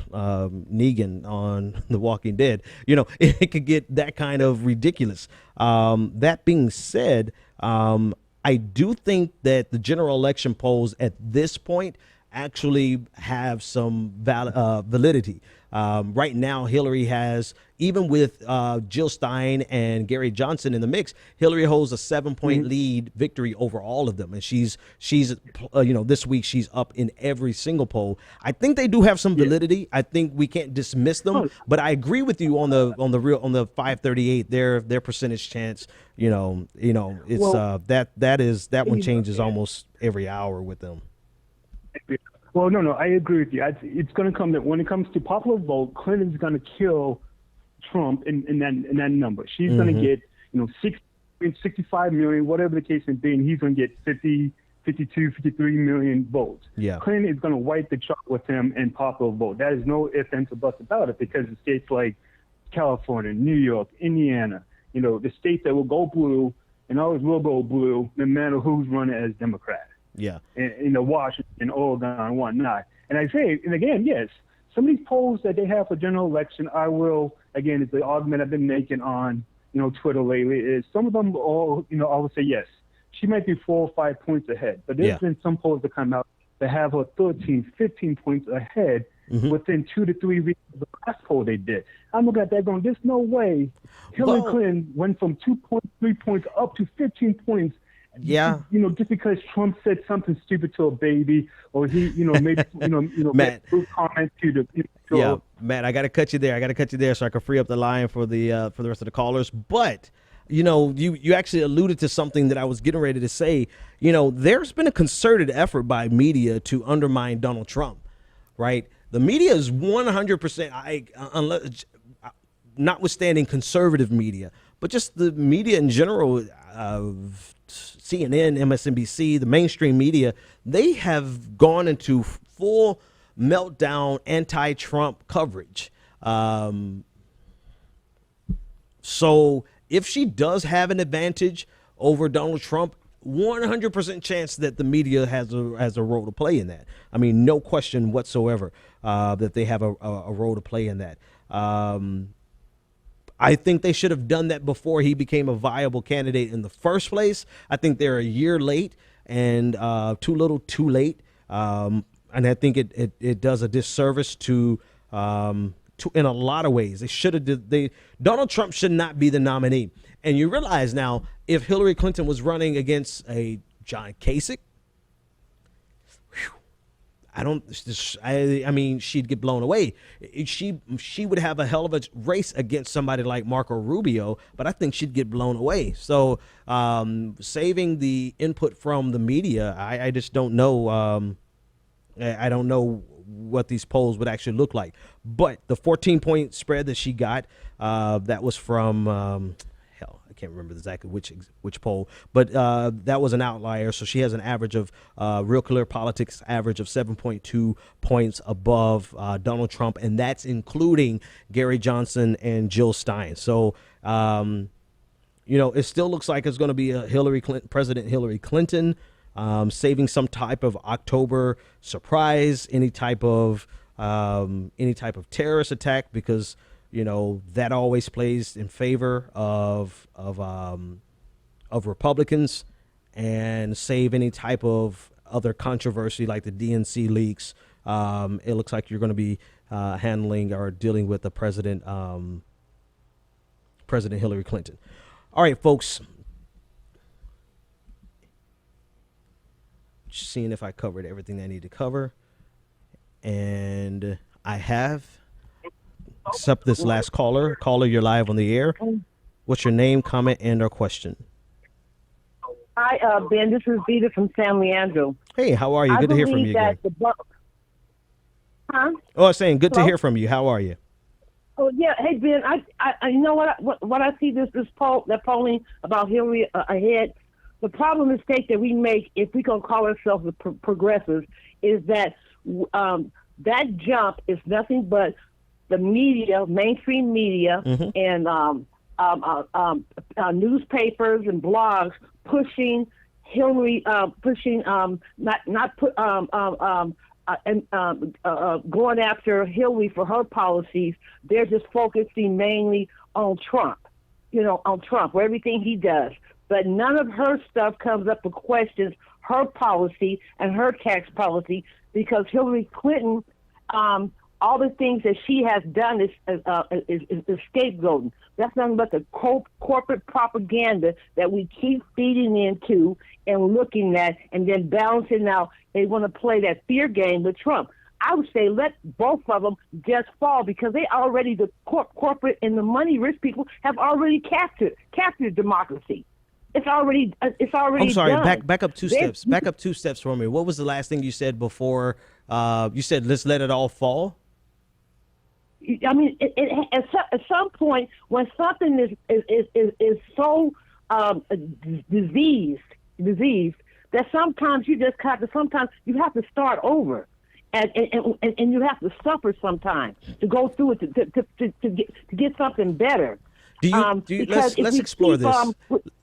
[SPEAKER 1] on The Walking Dead. It could get that kind of ridiculous. That being said, I do think that the general election polls at this point actually have some validity. Right now, Hillary has, even with Jill Stein and Gary Johnson in the mix, Hillary holds a 7-point lead victory over all of them. And she's this week she's up in every single poll. I think they do have some validity. I think we can't dismiss them, but I agree with you on the 538, their percentage chance. It's that one changes almost every hour with them.
[SPEAKER 9] Well, no, I agree with you. It's going to come that when it comes to popular vote, Clinton's going to kill Trump in that number. She's going to get 65 million, whatever the case may be, and he's going to get 50, 52, 53 million votes. Yeah. Clinton is going to wipe the chart with him in popular vote. That is no ifs, ands, or buts about it, because the states like California, New York, Indiana, the states that will go blue and always will go blue no matter who's running as Democrat.
[SPEAKER 1] Yeah.
[SPEAKER 9] In Washington, Oregon, and whatnot. And I say, and again, yes, some of these polls that they have for general election, I will, again, it's the argument I've been making on, Twitter lately, is some of them all, I would say, yes, she might be 4 or 5 points ahead. But there's been some polls that come out that have her 13, 15 points ahead within 2 to 3 weeks of the last poll they did. I'm looking at that going, there's no way Hillary Clinton went from 2.3 points up to 15 points.
[SPEAKER 1] Yeah,
[SPEAKER 9] just because Trump said something stupid to a baby, or he, maybe,
[SPEAKER 1] Matt,
[SPEAKER 9] comment to the.
[SPEAKER 1] Yeah, Matt, I got to cut you there so I can free up the line for the rest of the callers. But you actually alluded to something that I was getting ready to say. There's been a concerted effort by media to undermine Donald Trump, right? The media is 100%, notwithstanding conservative media, but just the media in general. CNN, MSNBC, the mainstream media, they have gone into full meltdown anti-Trump coverage. So if she does have an advantage over Donald Trump, 100% chance that the media has a role to play in that. I mean, no question whatsoever that they have a role to play in that. I think they should have done that before he became a viable candidate in the first place. I think they're a year late and too little, too late. And I think it does a disservice to in a lot of ways. They should have Donald Trump should not be the nominee. And you realize now, if Hillary Clinton was running against a John Kasich, I mean, she'd get blown away. She would have a hell of a race against somebody like Marco Rubio, but I think she'd get blown away. So saving the input from the media, I just don't know. I don't know what these polls would actually look like. But the 14-point spread that she got, that was from I can't remember exactly which poll, but that was an outlier. So she has an average of Real Clear Politics average of 7.2 points above Donald Trump, and that's including Gary Johnson and Jill Stein. So it still looks like it's going to be a President Hillary Clinton saving some type of October surprise, any type of terrorist attack, because that always plays in favor of Republicans, and save any type of other controversy like the DNC leaks. It looks like you're going to be handling or dealing with the President Hillary Clinton. All right, folks. Just seeing if I covered everything I need to cover, and I have. Except this last caller. Caller, you're live on the air. What's your name, comment, and or question?
[SPEAKER 10] Hi, Ben. This is Vita from San Leandro.
[SPEAKER 1] Hey, how are you? Good to hear from you again.
[SPEAKER 10] Huh?
[SPEAKER 1] Oh, I was saying, good to hear from you. How are you?
[SPEAKER 10] Oh yeah. Hey, Ben. I you know what I see this polling about Hillary ahead. The problem mistake that we make, if we gonna call ourselves the progressives, is that that jump is nothing but the media, mainstream media, and newspapers and blogs pushing Hillary, going after Hillary for her policies. They're just focusing mainly on Trump, on Trump, or everything he does. But none of her stuff comes up with questions her policy and her tax policy, because Hillary Clinton, all the things that she has done is scapegoating. That's nothing but the corporate propaganda that we keep feeding into and looking at, and then balancing out. They want to play that fear game with Trump. I would say let both of them just fall, because they already, the corporate and the money rich people have already captured democracy. It's already
[SPEAKER 1] I'm sorry.
[SPEAKER 10] done.
[SPEAKER 1] Back up two steps. Back up 2 steps for me. What was the last thing you said before? You said let's let it all fall.
[SPEAKER 10] I mean, at some point, when something is so diseased that sometimes you just have to. Sometimes you have to start over, and you have to suffer sometimes to go through it to get something better.
[SPEAKER 1] Do you let's explore this.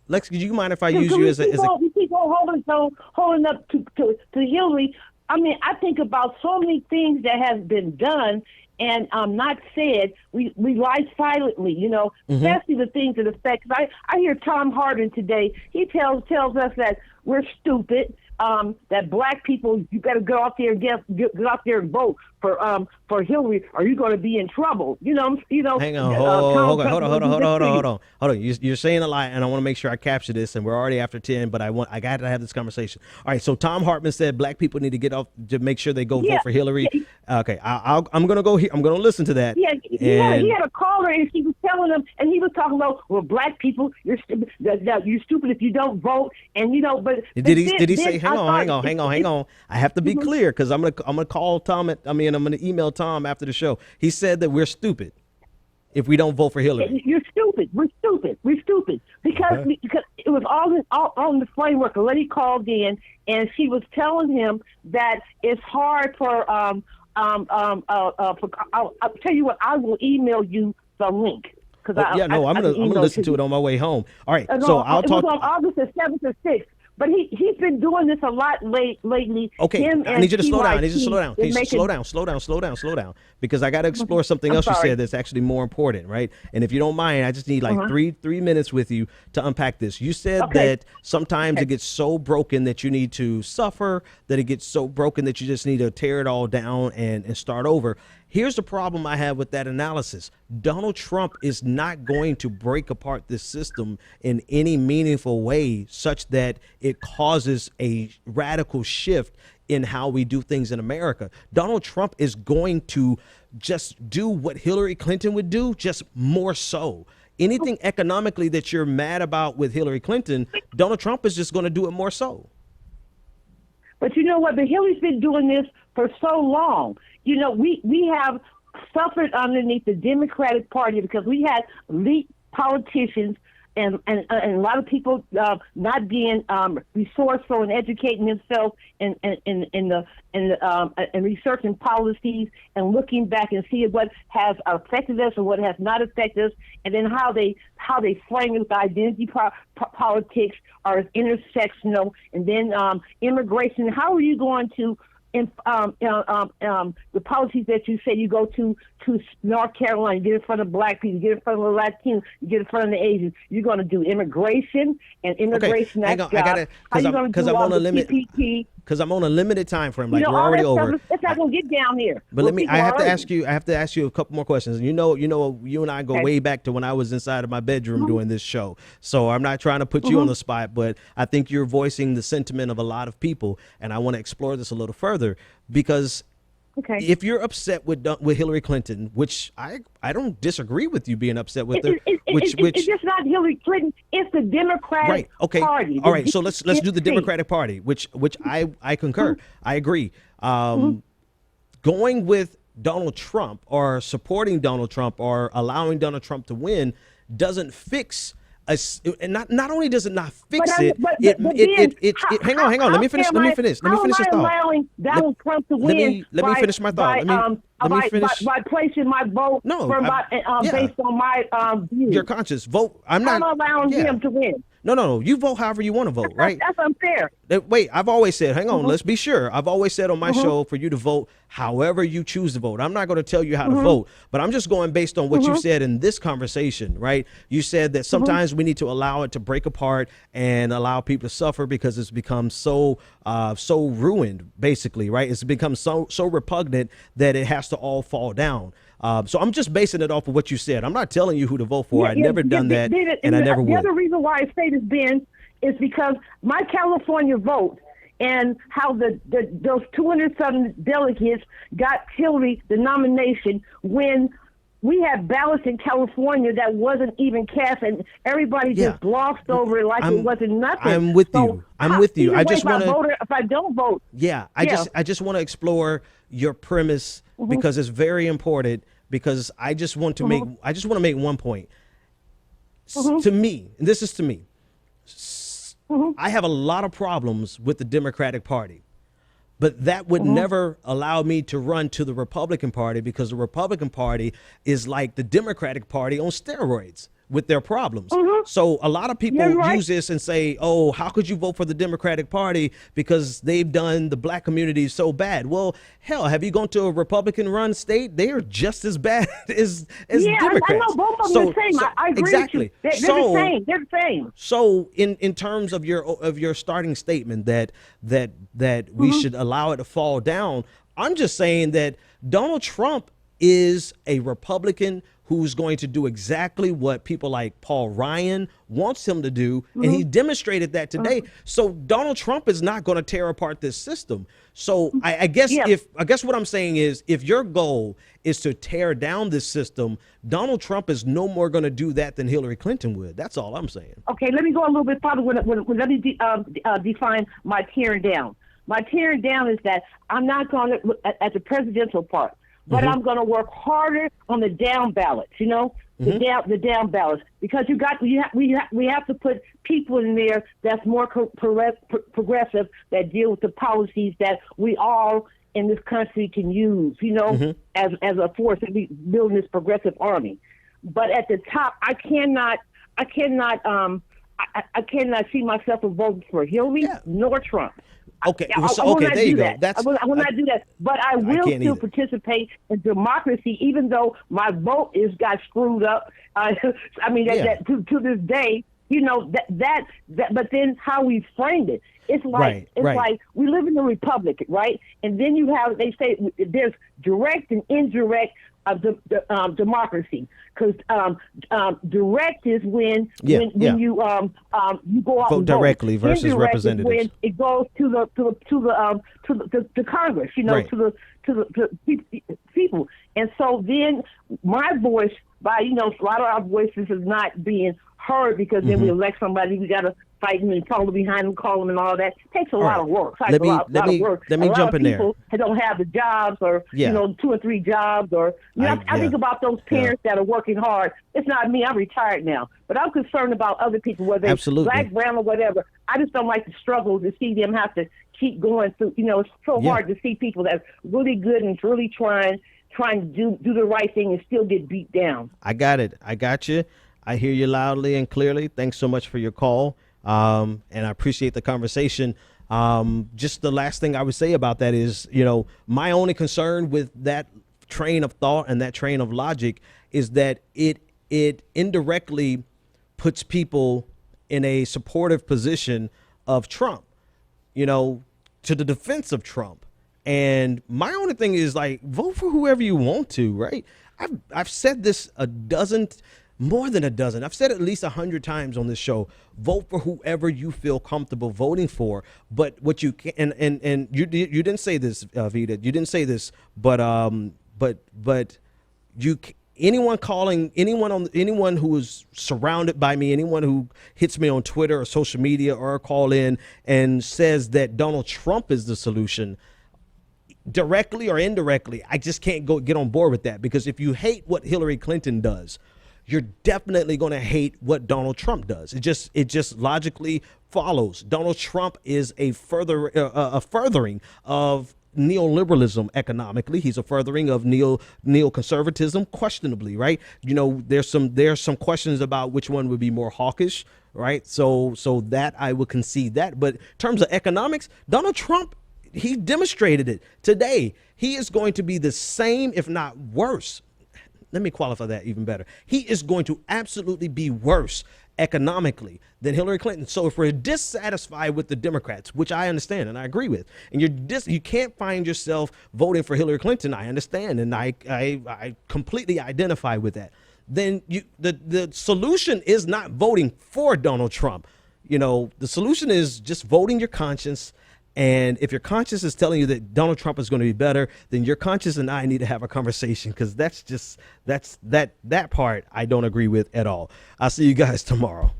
[SPEAKER 1] Lex, do you mind if I use you as a?
[SPEAKER 10] We keep on holding up to Hillary. I mean, I think about so many things that have been done and not said. We lie silently, especially the things that affect. I hear Tom Harden today. He tells us that we're stupid. That black people, you better go out there and get out there and vote for Hillary, or you're going to be in trouble. Hang
[SPEAKER 1] on, hold on. You're saying a lot, and I want to make sure I capture this. And we're already after 10, but I got to have this conversation. All right. So Tom Hartman said black people need to get off to make sure they go vote for Hillary. Yeah. Okay. I'm going to go here. I'm going to listen to that.
[SPEAKER 10] Yeah. He had a caller, and he was telling him, and he was talking about, well, black people, you're stupid. You're stupid if you don't vote, and But
[SPEAKER 1] did he say? Hang on. I have to be clear, because I'm gonna call Tom. I'm gonna email Tom after the show. He said that we're stupid. if we don't vote for Hillary?
[SPEAKER 10] You're stupid. We're stupid. Because it was all on the framework. A lady called in, and she was telling him that it's hard for I'll tell you what. I will email you the link.
[SPEAKER 1] I'm gonna listen to it on my way home. All right, so I'll talk.
[SPEAKER 10] It was on August the 7th or 6th. But he's been doing this a lot lately.
[SPEAKER 1] Okay, I need you to slow down. Can you slow down? Because I got to explore something else you said that's actually more important, right? And if you don't mind, I just need like three minutes with you to unpack this. You said that sometimes it gets so broken that you need to suffer, that it gets so broken that you just need to tear it all down and start over. Here's the problem I have with that analysis. Donald Trump is not going to break apart this system in any meaningful way such that it causes a radical shift in how we do things in America. Donald Trump is going to just do what Hillary Clinton would do, just more so. Anything economically that you're mad about with Hillary Clinton, Donald Trump is just going to do it more so.
[SPEAKER 10] But you know what? But Hillary's been doing this for so long. You know, we have suffered underneath the Democratic Party because we had elite politicians and a lot of people not being resourceful and educating themselves and researching policies and looking back and seeing what has affected us and what has not affected us, and then how they frame it with identity politics or intersectional, and then immigration. How are you going to the policies that you say you go to North Carolina, you get in front of black people, you get in front of the Latinos, you get in front of the Asians. You're going to do immigration and immigration.
[SPEAKER 1] Okay, hang on, because I'm on a limit. Because I'm on a limited time frame. Like, we're already over.
[SPEAKER 10] It's not going to get down here.
[SPEAKER 1] But I have to ask you a couple more questions. And you know, you and I go way back to when I was inside of my bedroom doing this show. So I'm not trying to put you on the spot, but I think you're voicing the sentiment of a lot of people, and I want to explore this a little further because if you're upset with Hillary Clinton, which I don't disagree with you being upset with her,
[SPEAKER 10] it's just not Hillary Clinton, it's the Democratic Party.
[SPEAKER 1] All right, so let's do the Democratic Party, which I concur. I agree. Going with Donald Trump or supporting Donald Trump or allowing Donald Trump to win doesn't fix and not only does it not fix it, hang on. Let me finish this thought.
[SPEAKER 10] Allowing Donald Trump to win?
[SPEAKER 1] Let me finish my thought.
[SPEAKER 10] By placing my vote based on my view.
[SPEAKER 1] Your conscious vote. I'm
[SPEAKER 10] allowing him to win.
[SPEAKER 1] No. You vote however you want to vote, right?
[SPEAKER 10] That's unfair.
[SPEAKER 1] Wait, I've always said, hang on, let's be sure. I've always said on my show for you to vote however you choose to vote. I'm not going to tell you how to vote, but I'm just going based on what you said in this conversation, right? You said that sometimes we need to allow it to break apart and allow people to suffer because it's become so ruined, basically, right? It's become so repugnant that it has to all fall down. So I'm just basing it off of what you said. I'm not telling you who to vote for. I've never done that, and I never would.
[SPEAKER 10] The other reason why I say this, Ben, is because my California vote and how those 200-something delegates got Hillary the nomination when we had ballots in California that wasn't even cast, and everybody just glossed over it like it wasn't nothing.
[SPEAKER 1] I'm with you. I just want to.
[SPEAKER 10] If I don't vote,
[SPEAKER 1] I just want to explore your premise because it's very important. Because I just want to make one point. To me, and this is to me, I have a lot of problems with the Democratic Party. But that would never allow me to run to the Republican Party because the Republican Party is like the Democratic Party on steroids with their problems. So a lot of people use this and say, oh, how could you vote for the Democratic Party because they've done the black community so bad? Well, hell, have you gone to a Republican-run state? They are just as bad as Democrats.
[SPEAKER 10] I know both of them are the same. I agree
[SPEAKER 1] exactly.
[SPEAKER 10] with you. They're the same. They're the same.
[SPEAKER 1] So in terms of your starting statement that we should allow it to fall down, I'm just saying that Donald Trump is a Republican who's going to do exactly what people like Paul Ryan wants him to do, and he demonstrated that today. So Donald Trump is not going to tear apart this system. So I guess what I'm saying is, if your goal is to tear down this system, Donald Trump is no more going to do that than Hillary Clinton would. That's all I'm saying.
[SPEAKER 10] Okay, let me go a little bit further. Let me define my tearing down. My tearing down is that I'm not going to, at the presidential part, but I'm going to work harder on the down ballots, you know, the down ballots, because we have to put people in there that's more progressive, that deal with the policies that we all in this country can use, you know, as a force to be building this progressive army. But at the top, I cannot see myself voting for Hillary nor Trump.
[SPEAKER 1] Okay,
[SPEAKER 10] I
[SPEAKER 1] there you go.
[SPEAKER 10] I will not do that. But I will still participate in democracy, even though my vote got screwed up. I mean, to this day, you know, that. But then how we framed it, it's like like we live in a republic, right? And then they say there's direct and indirect democracy, because direct is when you go out
[SPEAKER 1] vote
[SPEAKER 10] and
[SPEAKER 1] directly
[SPEAKER 10] vote.
[SPEAKER 1] versus
[SPEAKER 10] Indirect
[SPEAKER 1] representatives.
[SPEAKER 10] is when it goes to the Congress, you know, to the people. And so then my voice, by a lot of our voices is not being heard, because then we elect somebody, we got to fight them and follow behind them, call them, and all that. It takes a lot of work.
[SPEAKER 1] Let me jump in there.
[SPEAKER 10] People don't have the jobs, or 2 or 3 jobs, or I think about those parents that are working hard. It's not me. I'm retired now, but I'm concerned about other people, whether they're black, brown, or whatever. I just don't like the struggle to see them have to keep going through. You know, it's so hard to see people that's really good and really trying to do the right thing and still get beat down.
[SPEAKER 1] I got it. I got you. I hear you loudly and clearly. Thanks so much for your call. And I appreciate the conversation. Just the last thing I would say about that is, my only concern with that train of thought and that train of logic is that it indirectly puts people in a supportive position of Trump, to the defense of Trump. And my only thing is, like, vote for whoever you want to, right? I've said this more than a dozen. I've said it at least 100 times on this show. Vote for whoever you feel comfortable voting for. But what you can, and you didn't say this, Vida. You didn't say this, but anyone who is surrounded by me, anyone who hits me on Twitter or social media or call in and says that Donald Trump is the solution, directly or indirectly, I just can't get on board with that, because if you hate what Hillary Clinton does, you're definitely going to hate what Donald Trump does. It just logically follows. Donald Trump is a furthering of neoliberalism economically. He's a furthering of neoconservatism, questionably, right? There's some questions about which one would be more hawkish, right? So that I would concede that. But in terms of economics, Donald Trump, he demonstrated it today. He is going to be the same, if not worse. Let me qualify that even better. He is going to absolutely be worse economically than Hillary Clinton. So if we're dissatisfied with the Democrats, which I understand and I agree with, and you can't find yourself voting for Hillary Clinton, I understand, and I completely identify with that. Then the solution is not voting for Donald Trump. The solution is just voting your conscience. And if your conscience is telling you that Donald Trump is going to be better, then your conscience and I need to have a conversation, because that part I don't agree with at all. I'll see you guys tomorrow.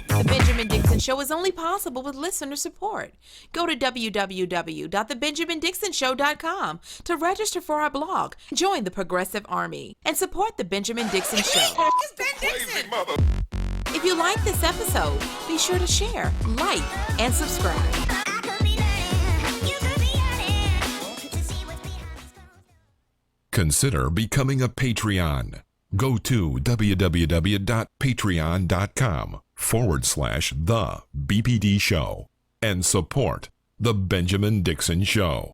[SPEAKER 7] The Benjamin Dixon Show is only possible with listener support. Go to www.thebenjamindixonshow.com to register for our blog, join the Progressive Army, and support The Benjamin Dixon Show. It's Ben Dixon! If you like this episode, be sure to share, like, and subscribe.
[SPEAKER 2] Consider becoming a Patreon. Go to www.patreon.com/The BPD Show and support The Benjamin Dixon Show.